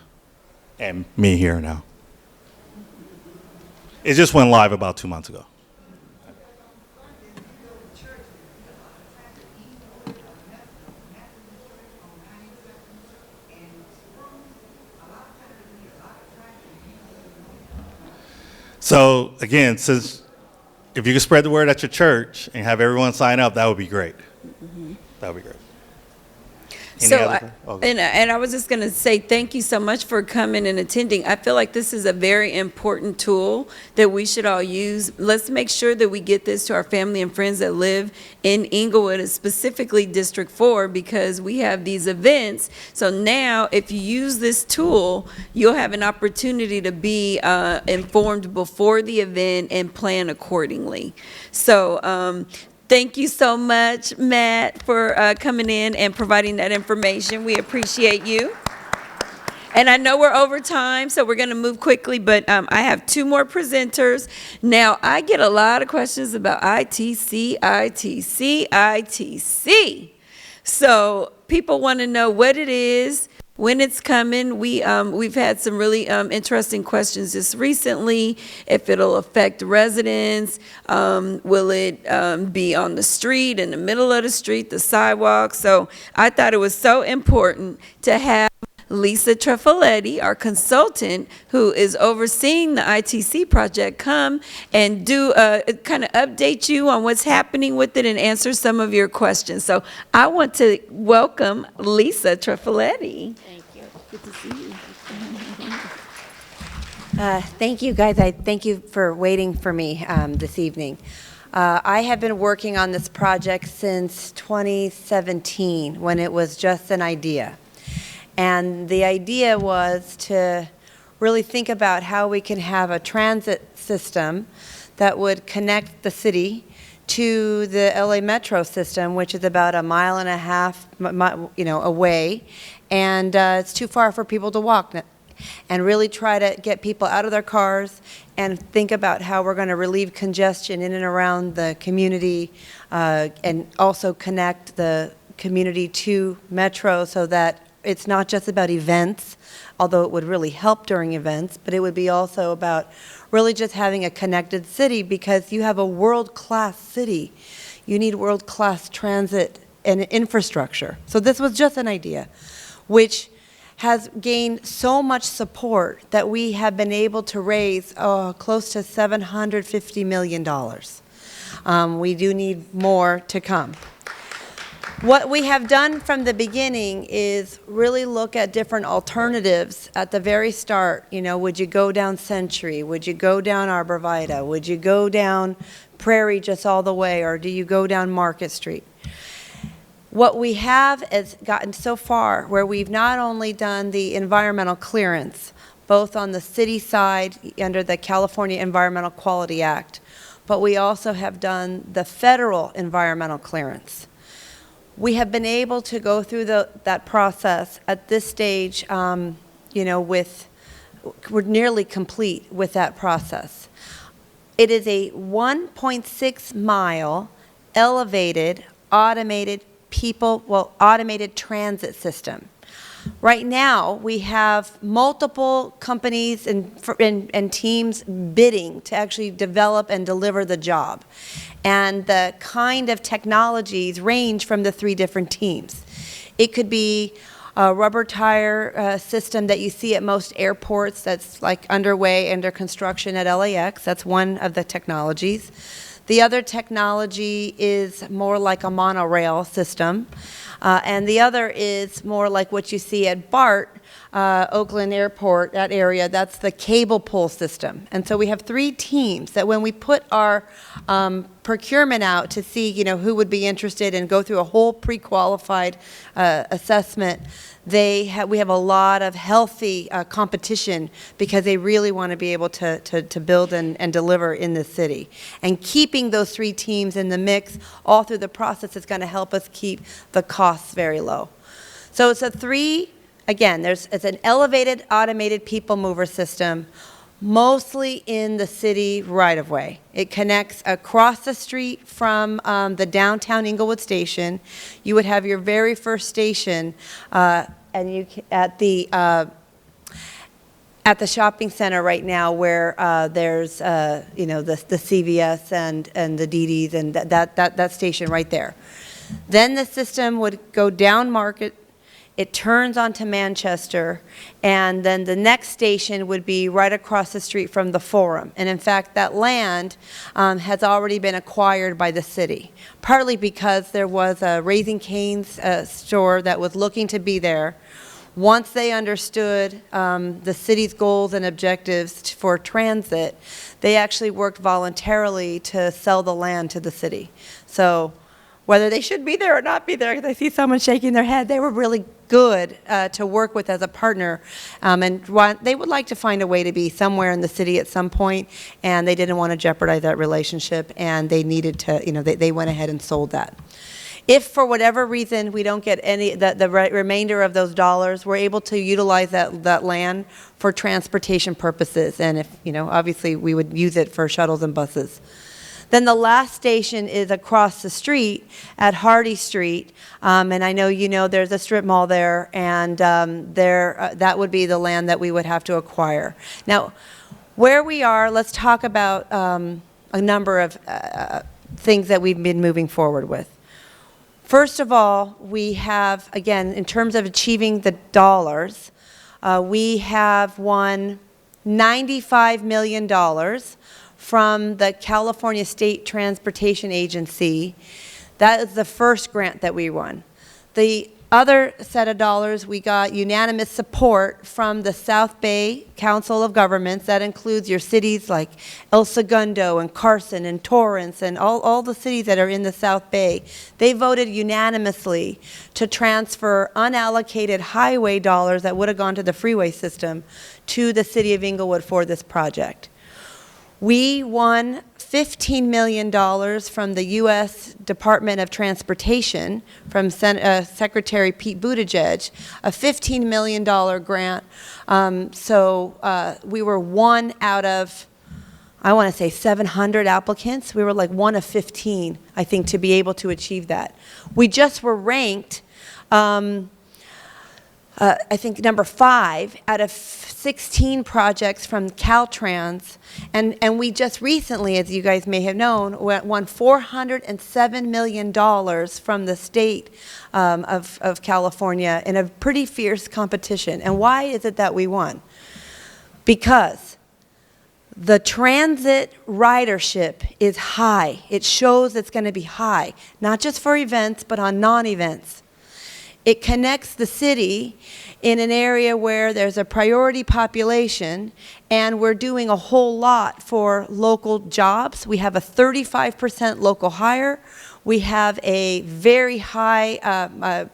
And me here now. It just went live about 2 months ago. So again, since if you could spread the word at your church and have everyone sign up, that would be great. That would be great. So, and I was just going to say thank you so much for coming and attending. I feel like this is a very important tool that we should all use. Let's make sure that we get this to our family and friends that live in Inglewood, and specifically District 4, because we have these events. So now, if you use this tool, you'll have an opportunity to be informed before the event and plan accordingly. So, thank you so much, Matt, for coming in and providing that information. We appreciate you. And I know we're over time, so we're going to move quickly, but I have 2 more presenters. Now, I get a lot of questions about ITC. So people want to know what it is, when it's coming. We've had some really interesting questions just recently. If it'll affect residents, will it be on the street, in the middle of the street, the sidewalk? So I thought it was so important to have Lisa Trefoletti, our consultant, who is overseeing the ITC project, come and do kind of update you on what's happening with it and answer some of your questions. So I want to welcome Lisa Trefoletti. Thank you. Good to see you. Thank you, guys. I thank you for waiting for me this evening. I have been working on this project since 2017, when it was just an idea. And the idea was to really think about how we can have a transit system that would connect the city to the LA Metro system, which is about 1.5 miles, away, and it's too far for people to walk. And really try to get people out of their cars and think about how we're going to relieve congestion in and around the community, and also connect the community to Metro so that it's not just about events, although it would really help during events, but it would be also about really just having a connected city, because you have a world-class city. You need world-class transit and infrastructure. So this was just an idea, which has gained so much support that we have been able to raise close to $750 million. We do need more to come. What we have done from the beginning is really look at different alternatives at the very start. Would you go down Century? Would you go down Arborvitae? Would you go down Prairie just all the way? Or do you go down Market Street? What we have is gotten so far where we've not only done the environmental clearance, both on the city side under the California Environmental Quality Act, but we also have done the federal environmental clearance. We have been able to go through that process at this stage, we're nearly complete with that process. It is a 1.6 mile elevated, automated transit system. Right now, we have multiple companies and teams bidding to actually develop and deliver the job. And the kind of technologies range from the 3 different teams. It could be rubber tire system that you see at most airports that's like underway, under construction at LAX. That's one of the technologies. The other technology is more like a monorail system. And the other is more like what you see at BART, Oakland Airport, that area. That's the cable pull system. And so we have 3 teams that when we put our procurement out to see, you know, who would be interested and go through a whole pre-qualified assessment, we have a lot of healthy competition because they really want to be able to build and deliver in the city. And keeping those 3 teams in the mix all through the process is going to help us keep the costs very low. So it's again, it's an elevated automated people mover system, mostly in the city right-of-way. It connects across the street from the downtown Inglewood station. You would have your very first station at the shopping center right now, where there's you know, the CVS and the DD's and that station right there. Then the system would go down Market. It turns onto Manchester, and then the next station would be right across the street from the Forum. And in fact, that land has already been acquired by the city, partly because there was a Raising Cane's store that was looking to be there. Once they understood the city's goals and objectives for transit, they actually worked voluntarily to sell the land to the city. So whether they should be there or not be there, because I see someone shaking their head, they were really good to work with as a partner, and they would like to find a way to be somewhere in the city at some point, and they didn't want to jeopardize that relationship, and they needed to, you know, they went ahead and sold that. If for whatever reason we don't get the remainder of those dollars, we're able to utilize that land for transportation purposes, and if, you know, obviously we would use it for shuttles and buses. Then the last station is across the street at Hardy Street, and I know you know there's a strip mall there, and that would be the land that we would have to acquire. Now, where we are, let's talk about a number of things that we've been moving forward with. First of all, we have, again, in terms of achieving the dollars, we have won $95 million from the California State Transportation Agency. That is the first grant that we won. The other set of dollars, we got unanimous support from the South Bay Council of Governments. That includes your cities like El Segundo and Carson and Torrance and all the cities that are in the South Bay. They voted unanimously to transfer unallocated highway dollars that would have gone to the freeway system to the city of Inglewood for this project. We won $15 million from the U.S. Department of Transportation, from Secretary Pete Buttigieg, a $15 million grant. So we were one out of, I want to say 700 applicants. We were like one of 15, I think, to be able to achieve that. We just were ranked, I think, number 5 out of 16 projects from Caltrans, and we just recently, as you guys may have known, won $407 million from the state of California in a pretty fierce competition. And why is it that we won? Because the transit ridership is high. It shows it's going to be high, not just for events, but on non-events. It connects the city in an area where there's a priority population, and we're doing a whole lot for local jobs. We have a 35% local hire. We have a very high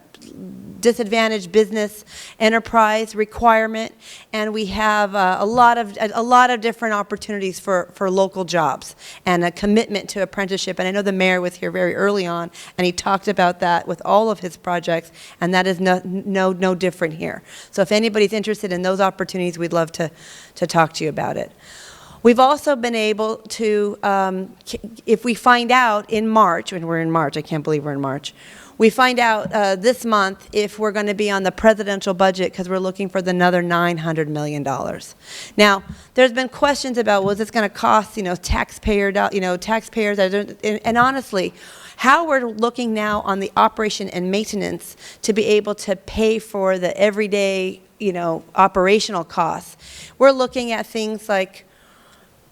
disadvantaged business enterprise requirement, and we have a lot of different opportunities for local jobs and a commitment to apprenticeship. And I know the mayor was here very early on, and he talked about that with all of his projects, and that is no different here. So if anybody's interested in those opportunities, we'd love to talk to you about it. We've also been able to, if we find out in March, when we're in March, I can't believe we're in March, we find out this month if we're going to be on the presidential budget because we're looking for another $900 million. Now, there's been questions about, was this going to cost, taxpayers, and honestly, how we're looking now on the operation and maintenance to be able to pay for the everyday, operational costs. We're looking at things like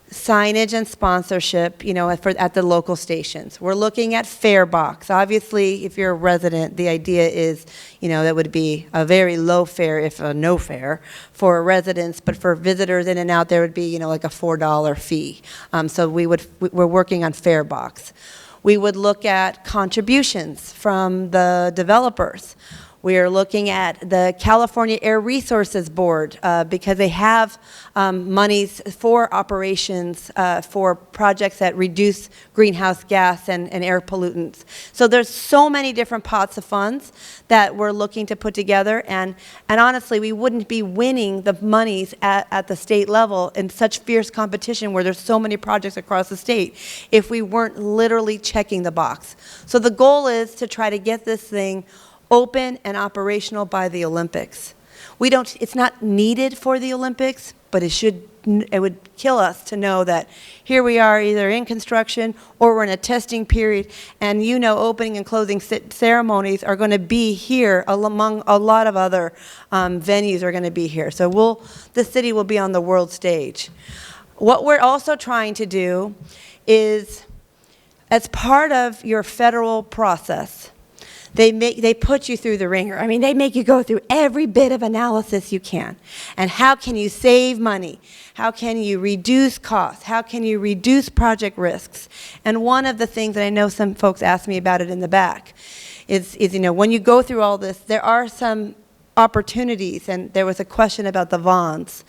signage and sponsorship, at the local stations. We're looking at fare box. Obviously, if you're a resident, the idea is, that would be a very low fare, if no fare, for residents, but for visitors in and out, there would be, like a $4 fee. So we're working on fare box. We would look at contributions from the developers. We are looking at the California Air Resources Board because they have monies for operations for projects that reduce greenhouse gas and air pollutants. So there's so many different pots of funds that we're looking to put together, and honestly, we wouldn't be winning the monies at the state level in such fierce competition where there's so many projects across the state if we weren't literally checking the box. So the goal is to try to get this thing open and operational by the Olympics. It's not needed for the Olympics, but it would kill us to know that here we are either in construction or we're in a testing period, and opening and closing ceremonies are going to be here among a lot of other venues are going to be here. So the city will be on the world stage. What we're also trying to do is, as part of your federal process, they put you through the ringer. I mean, they make you go through every bit of analysis you can. And how can you save money? How can you reduce costs? How can you reduce project risks? And one of the things that I know some folks asked me about it in the back is when you go through all this, there are some opportunities, and there was a question about the bonds.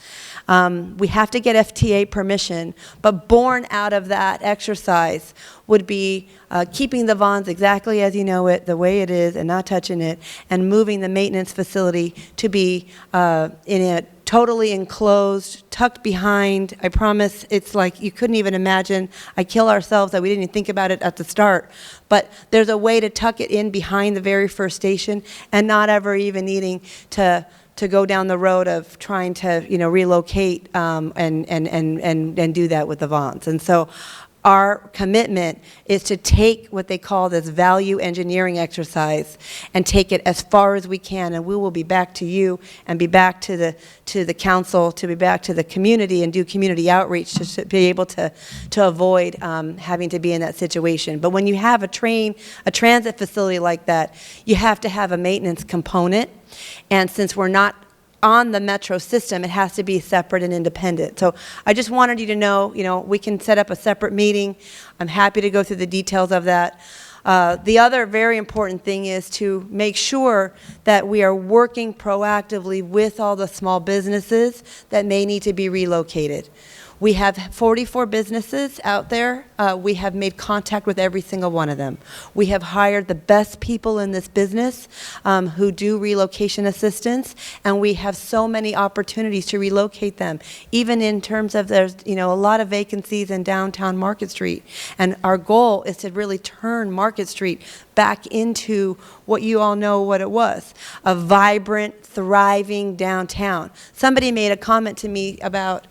We have to get FTA permission, but born out of that exercise would be keeping the bonds exactly as you know it, the way it is, and not touching it, and moving the maintenance facility to be in a totally enclosed, tucked behind. I promise it's like you couldn't even imagine. I kill ourselves that we didn't even think about it at the start. But there's a way to tuck it in behind the very first station and not ever even needing to go down the road of trying to relocate and do that with the bonds. And so our commitment is to take what they call this value engineering exercise and take it as far as we can, and we will be back to you and be back to the council, to be back to the community and do community outreach to be able to avoid having to be in that situation. But when you have a transit facility like that, you have to have a maintenance component, and since we're not on the metro system, it has to be separate and independent. So I just wanted you to know, we can set up a separate meeting. I'm happy to go through the details of that. The other very important thing is to make sure that we are working proactively with all the small businesses that may need to be relocated. We have 44 businesses out there. We have made contact with every single one of them. We have hired the best people in this business who do relocation assistance, and we have so many opportunities to relocate them, even in terms of there's a lot of vacancies in downtown Market Street. And our goal is to really turn Market Street back into what you all know what it was, a vibrant, thriving downtown. Somebody made a comment to me about,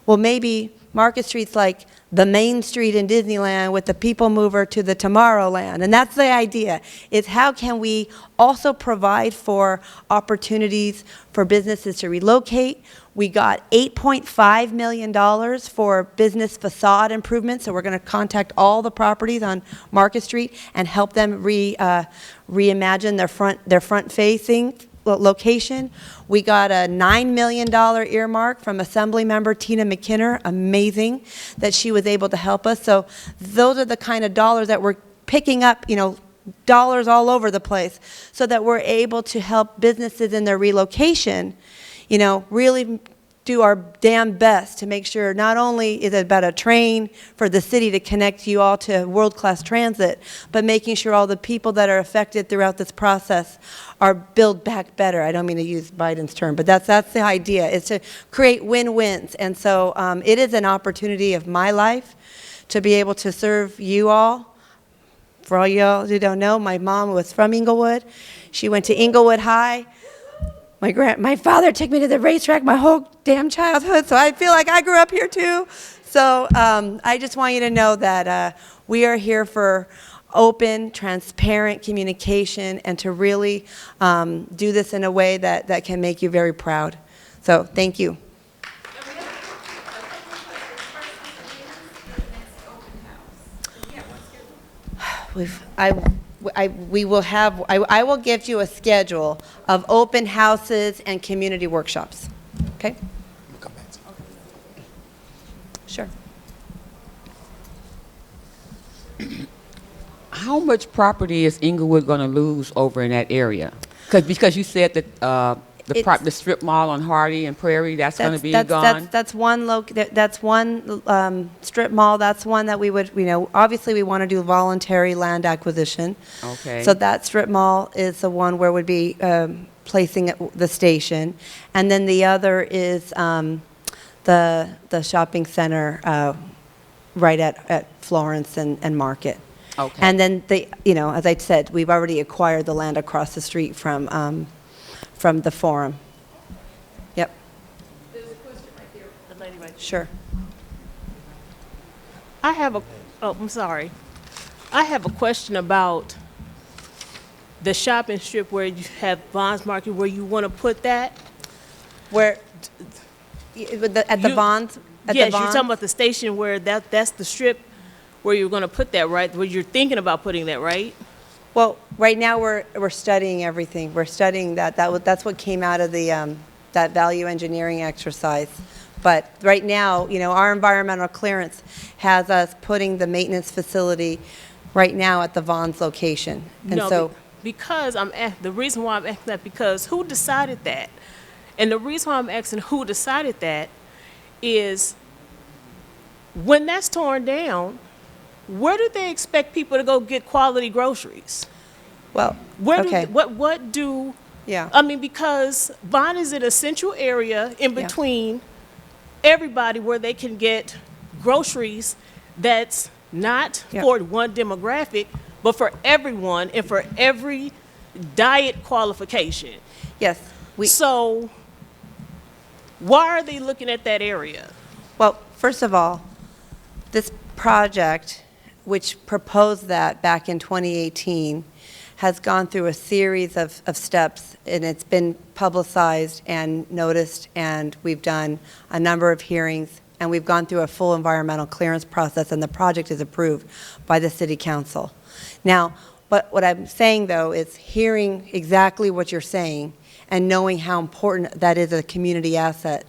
well, maybe Market Street's like the Main Street in Disneyland with the people mover to the Tomorrowland. And that's the idea, is how can we also provide for opportunities for businesses to relocate. We got $8.5 million for business facade improvements, so we're going to contact all the properties on Market Street and help them reimagine their front-facing location. We got a $9 million earmark from Assemblymember Tina McKinner, amazing that she was able to help us. So those are the kind of dollars that we're picking up, dollars all over the place, so that we're able to help businesses in their relocation, really do our damn best to make sure not only is it about a train for the city to connect you all to world-class transit, but making sure all the people that are affected throughout this process are built back better. I don't mean to use Biden's term, but that's the idea, is to create win-wins. And so it is an opportunity of my life to be able to serve you all. For all y'all who don't know, my mom was from Inglewood. She went to Inglewood High. My father took me to the racetrack my whole damn childhood, so I feel like I grew up here too. So I just want you to know that we are here for open, transparent communication and to really do this in a way that can make you very proud. So thank you. I will give you a schedule of open houses and community workshops. Okay? Sure. How much property is Inglewood going to lose over in that area? Because you said that the strip mall on Hardy and Prairie, that's going to be gone? That's one strip mall. That's one that we would, obviously we want to do voluntary land acquisition. Okay. So that strip mall is the one where we'd be placing the station. And then the other is the shopping center right at Florence and Market. Okay. And then as I said, we've already acquired the land across the street from the Forum. Yep. There's a question right there. The lady right there. Sure. I'm sorry. I have a question about the shopping strip where you have Bonds Market, where you want to put that. Where, at the Bonds? Yes, you're talking about the station where that's the strip where you're going to put that, right? Where you're thinking about putting that, right? Well, right now we're studying everything. We're studying that's what came out of the that value engineering exercise. But right now, our environmental clearance has us putting the maintenance facility right now at the Vaughn's location. And because the reason why I'm asking that, because who decided that? And the reason why I'm asking who decided that is when that's torn down, where do they expect people to go get quality groceries? Well, what do? Yeah. I mean, because Vaughn is in a central area in between everybody where they can get groceries that's not for one demographic, but for everyone and for every diet qualification. Yes. So why are they looking at that area? Well, first of all, this project, which proposed that back in 2018, has gone through a series of steps, and it's been publicized and noticed, and we've done a number of hearings, and we've gone through a full environmental clearance process, and the project is approved by the City Council. Now, what I'm saying, though, is hearing exactly what you're saying and knowing how important that is a community asset.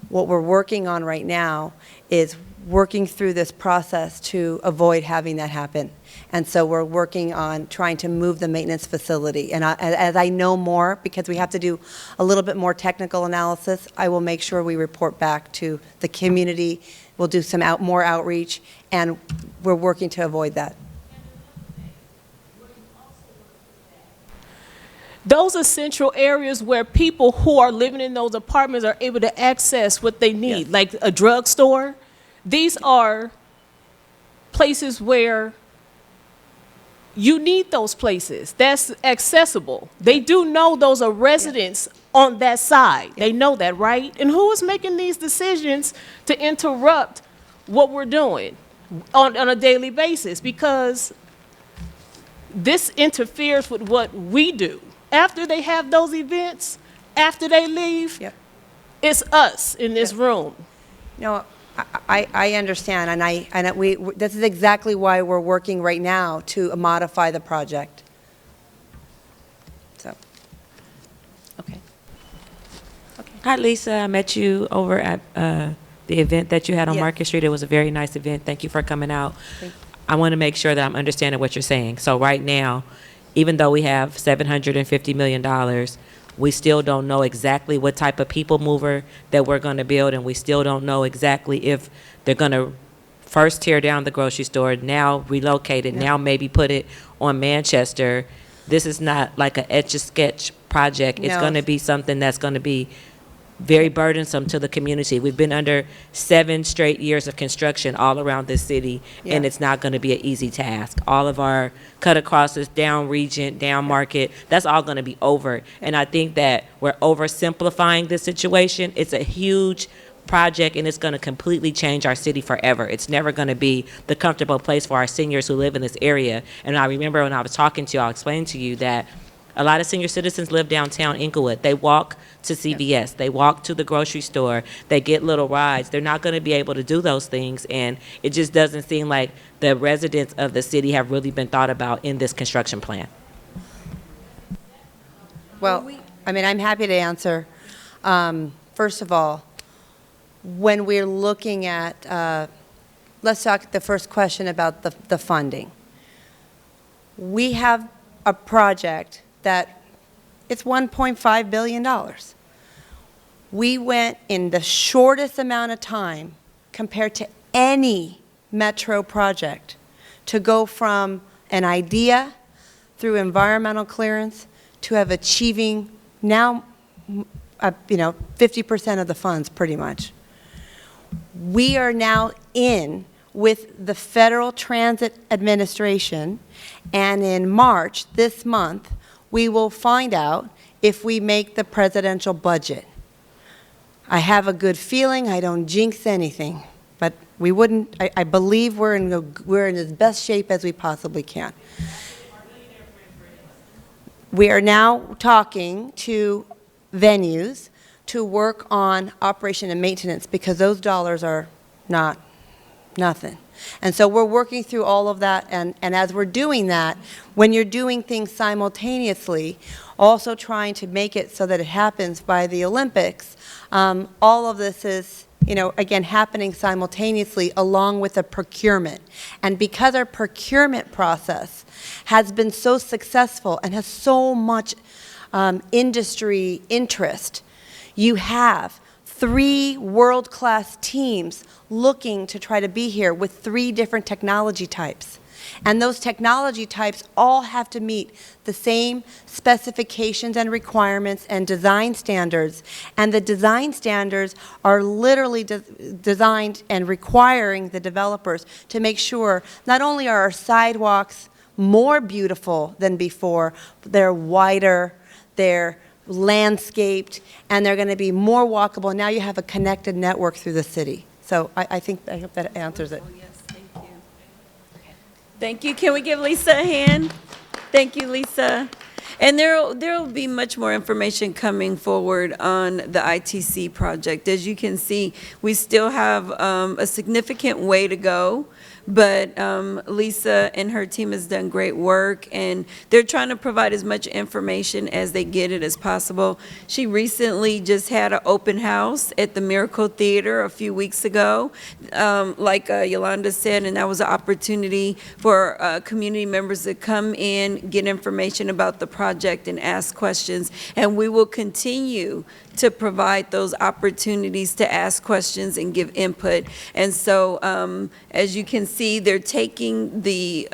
What we're working on right now is working through this process to avoid having that happen. And so we're working on trying to move the maintenance facility. And as I know more, because we have to do a little bit more technical analysis, I will make sure we report back to the community. We'll do some more outreach, and we're working to avoid that. Those are central areas where people who are living in those apartments are able to access what they need, like a drugstore. These are places where you need those places. That's accessible. They do know those are residents on that side. They know that, right? And who is making these decisions to interrupt what we're doing on a daily basis? Because this interferes with what we do. After they have those events, after they leave, it's us in this room. No, I understand, and this is exactly why we're working right now to modify the project. So, okay. Hi, Lisa. I met you over at the event that you had on Market Street. It was a very nice event. Thank you for coming out. I want to make sure that I'm understanding what you're saying. So right now, even though we have $750 million, We still don't know exactly what type of people mover that we're going to build, and we still don't know exactly if they're going to first tear down the grocery store, now relocate it, now maybe put it on Manchester. This is not like an etch-a-sketch project. It's No. going to be something that's going to be very burdensome to the community. We've been under 7 straight years of construction all around this city, and Yeah. it's not going to be an easy task. All of our cut acrosses, down Regent, down Market, that's all going to be over. And I think that we're oversimplifying this situation. It's a huge project, and it's going to completely change our city forever. It's never going to be the comfortable place for our seniors who live in this area. And I remember when I was talking to you, I explained to you that a lot of senior citizens live downtown Inglewood. They walk to CVS. They walk to the grocery store. They get little rides. They're not going to be able to do those things, and it just doesn't seem like the residents of the city have really been thought about in this construction plan. Well, I mean, I'm happy to answer. First of all, when we're looking at, let's talk the first question about the funding. We have a project that it's $1.5 billion. We went in the shortest amount of time compared to any metro project to go from an idea through environmental clearance to have achieving now, 50% of the funds pretty much. We are now in with the Federal Transit Administration, and in March, this month, we will find out if we make the presidential budget. I have a good feeling, I don't jinx anything, but we wouldn't, I believe we're in as best shape as we possibly can. We are now talking to venues to work on operation and maintenance because those dollars are not nothing. And so we're working through all of that, and as we're doing that, when you're doing things simultaneously, also trying to make it so that it happens by the Olympics, all of this is, again, happening simultaneously along with the procurement. And because our procurement process has been so successful and has so much industry interest, you have 3 world-class teams looking to try to be here with 3 different technology types. And those technology types all have to meet the same specifications and requirements and design standards. And the design standards are literally designed and requiring the developers to make sure not only are our sidewalks more beautiful than before, they're wider, they're landscaped, and they're going to be more walkable. Now you have a connected network through the city. So I hope that answers it. Oh, yes, thank you. Thank you. Can we give Lisa a hand? Thank you, Lisa. And there'll be much more information coming forward on the ITC project. As you can see, we still have a significant way to go. But Lisa and her team has done great work, and they're trying to provide as much information as they get it as possible. She recently just had an open house at the Miracle Theater a few weeks ago, like Yolanda said, and that was an opportunity for community members to come in, get information about the project, and ask questions. And we will continue to provide those opportunities to ask questions and give input. And so, as you can see, they're taking the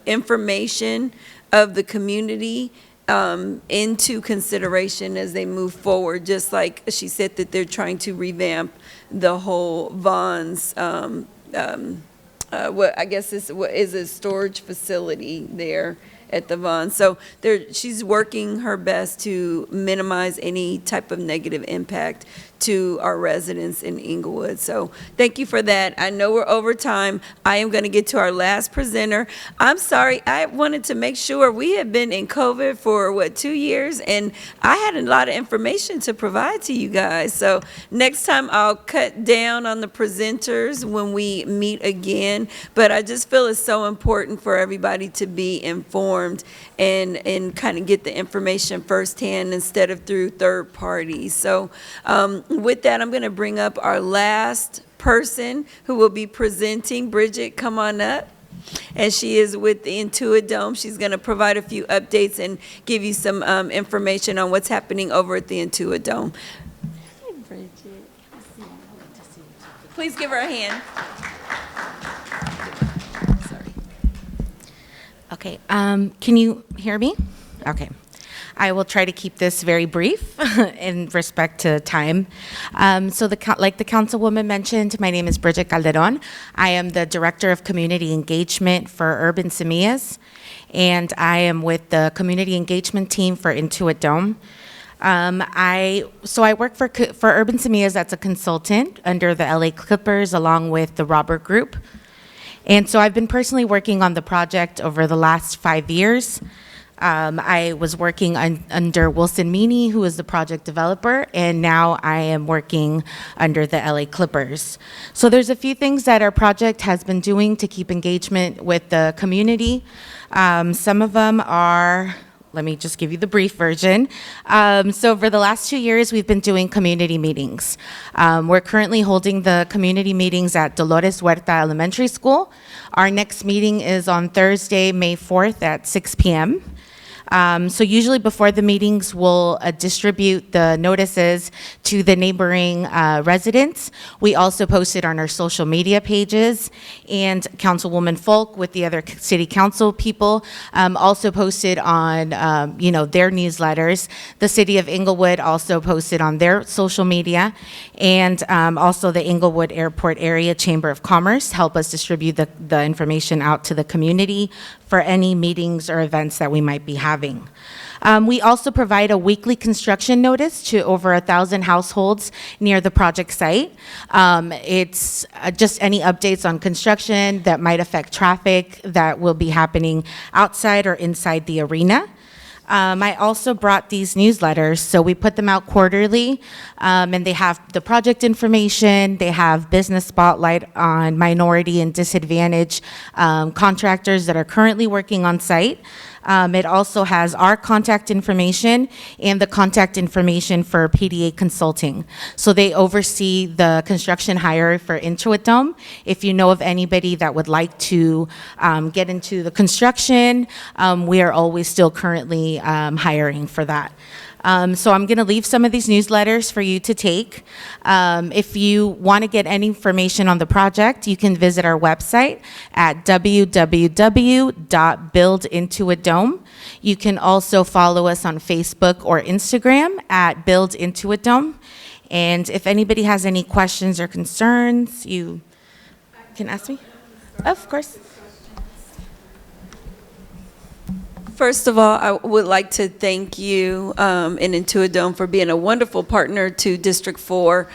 information of the community into consideration as they move forward, just like she said that they're trying to revamp the whole Vaughn's, what I guess is a storage facility there at the Vaughn. So she's working her best to minimize any type of negative impact to our residents in Inglewood. So thank you for that. I know we're over time. I am going to get to our last presenter. I'm sorry, I wanted to make sure we have been in COVID for 2 years, and I had a lot of information to provide to you guys. So next time I'll cut down on the presenters when we meet again, but I just feel it's so important for everybody to be informed and kind of get the information firsthand instead of through third parties. So with that, I'm going to bring up our last person who will be presenting. Bridget, come on up. And she is with the Intuit Dome. She's going to provide a few updates and give you some information on what's happening over at the Intuit Dome. Please give her a hand. Okay, can you hear me? Okay. I will try to keep this very brief in respect to time. So like the Councilwoman mentioned, my name is Bridget Calderon. I am the Director of Community Engagement for Urban Semillas, and I am with the Community Engagement Team for Intuit Dome. I work for Urban Semillas as a consultant under the LA Clippers along with the Robert Group. And so I've been personally working on the project over the last 5 years. I was working under Wilson Meany, who is the project developer, and now I am working under the LA Clippers. So there's a few things that our project has been doing to keep engagement with the community. Some of them are, let me just give you the brief version. So for the last 2 years, we've been doing community meetings. We're currently holding the community meetings at Dolores Huerta Elementary School. Our next meeting is on Thursday, May 4th at 6 p.m. So usually before the meetings, we'll distribute the notices to the neighboring residents. We also post it on our social media pages, and Councilwoman Faulk with the other city council people also posted on their newsletters. The city of Inglewood also posted on their social media, and also the Inglewood Airport Area Chamber of Commerce help us distribute the information out to the community for any meetings or events that we might be having. We also provide a weekly construction notice to over 1,000 households near the project site. It's just any updates on construction that might affect traffic that will be happening outside or inside the arena. I also brought these newsletters, so we put them out quarterly, and they have the project information, they have business spotlight on minority and disadvantaged contractors that are currently working on site. It also has our contact information and the contact information for PDA Consulting. So they oversee the construction hire for Intuit Dome. If you know of anybody that would like to get into the construction, we are always still currently hiring for that. So I'm going to leave some of these newsletters for you to take. If you want to get any information on the project, you can visit our website at www.buildintoadome. You can also follow us on Facebook or Instagram at buildintoadome. And if anybody has any questions or concerns, you can ask me. Of course. First of all, I would like to thank you and Intuit Dome for being a wonderful partner to District 4.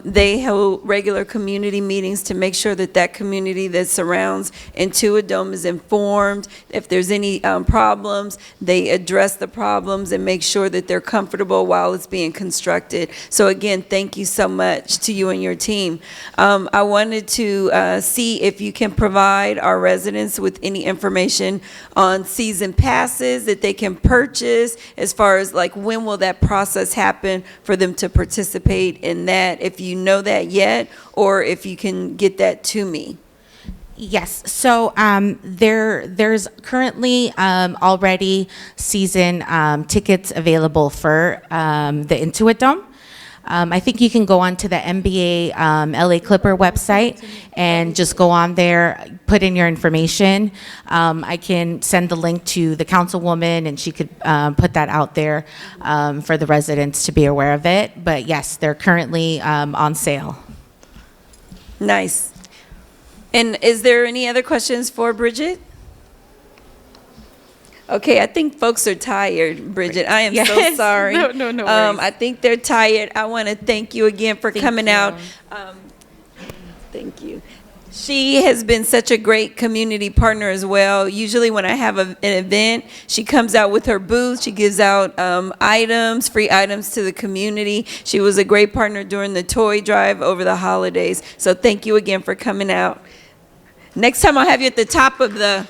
They hold regular community meetings to make sure that that community that surrounds Intuit Dome is informed. If there's any problems, they address the problems and make sure that they're comfortable while it's being constructed. So again, thank you so much to you and your team. I wanted to see if you can provide our residents with any information on season passes that they can purchase, as far as like when will that process happen for them to participate in that, if you know that yet, or if you can get that to me. Yes, so there's currently already season tickets available for the Intuit Dome. I think you can go on to the NBA LA Clipper website and just go on there, put in your information. I can send the link to the councilwoman and she could put that out there for the residents to be aware of it. But yes, they're currently on sale. Nice. And is there any other questions for Bridget? Okay, I think folks are tired, Bridget. I am so sorry. No worries. I think they're tired. I want to thank you again for coming out. Thank you. She has been such a great community partner as well. Usually when I have an event, she comes out with her booth. She gives out items, free items to the community. She was a great partner during the toy drive over the holidays. So thank you again for coming out. Next time I'll have you at the top of the...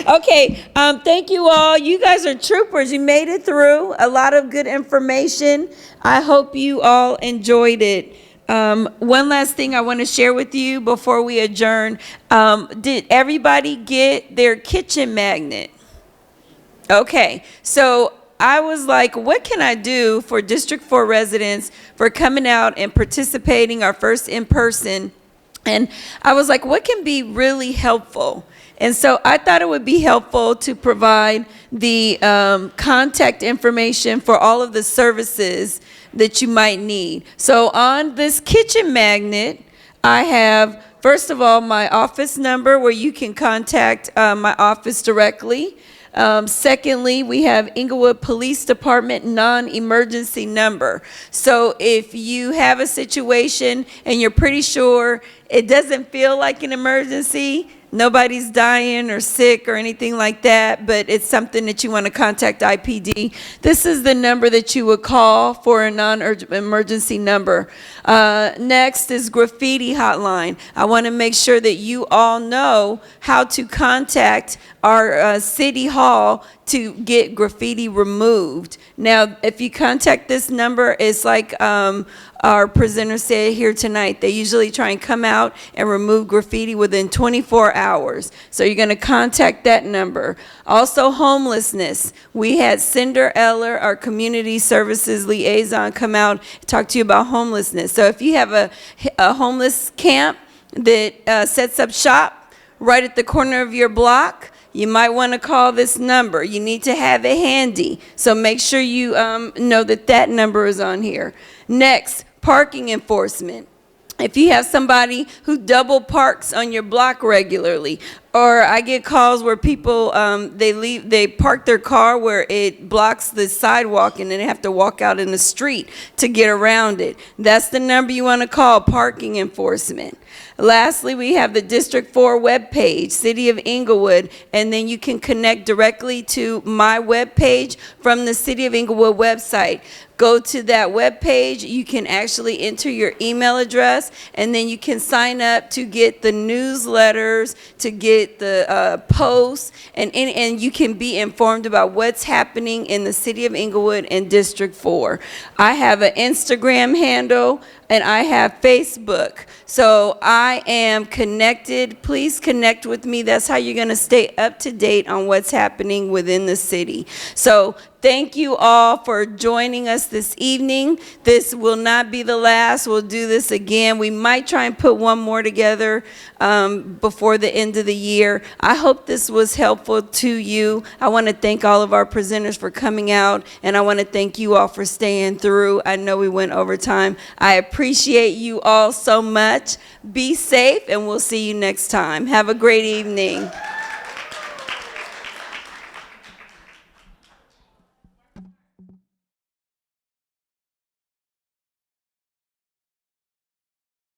Okay, thank you all. You guys are troopers. You made it through. A lot of good information. I hope you all enjoyed it. One last thing I want to share with you before we adjourn. Did everybody get their kitchen magnet? Okay, so I was like, what can I do for District 4 residents for coming out and participating our first in-person? And I was like, what can be really helpful? And so I thought it would be helpful to provide the contact information for all of the services that you might need. So on this kitchen magnet, I have, first of all, my office number where you can contact my office directly. Secondly, we have Inglewood Police Department non-emergency number. So if you have a situation and you're pretty sure it doesn't feel like an emergency, nobody's dying or sick or anything like that, but it's something that you want to contact IPD, this is the number that you would call for a non-emergency number. Next is graffiti hotline. I want to make sure that you all know how to contact our city hall to get graffiti removed. Now, if you contact this number, it's like our presenter said here tonight, they usually try and come out and remove graffiti within 24 hours. So you're going to contact that number. Also, homelessness. We had Cinder Eller, our community services liaison, come out and talk to you about homelessness. So if you have a homeless camp that sets up shop right at the corner of your block, you might want to call this number. You need to have it handy. So make sure you know that that number is on here. Next, parking enforcement. If you have somebody who double parks on your block regularly, or I get calls where people, they park their car where it blocks the sidewalk and then they have to walk out in the street to get around it. That's the number you want to call, parking enforcement. Lastly, we have the District 4 webpage, City of Inglewood, and then you can connect directly to my webpage from the City of Inglewood website. Go to that webpage, you can actually enter your email address, and then you can sign up to get the newsletters, to get the posts, and you can be informed about what's happening in the City of Inglewood and District 4. I have an Instagram handle, and I have Facebook. So I am connected. Please connect with me. That's how you're going to stay up to date on what's happening within the city. So thank you all for joining us this evening. This will not be the last. We'll do this again. We might try and put one more together before the end of the year. I hope this was helpful to you. I want to thank all of our presenters for coming out, and I want to thank you all for staying through. I know we went over time. I appreciate you all so much. Be safe, and we'll see you next time. Have a great evening.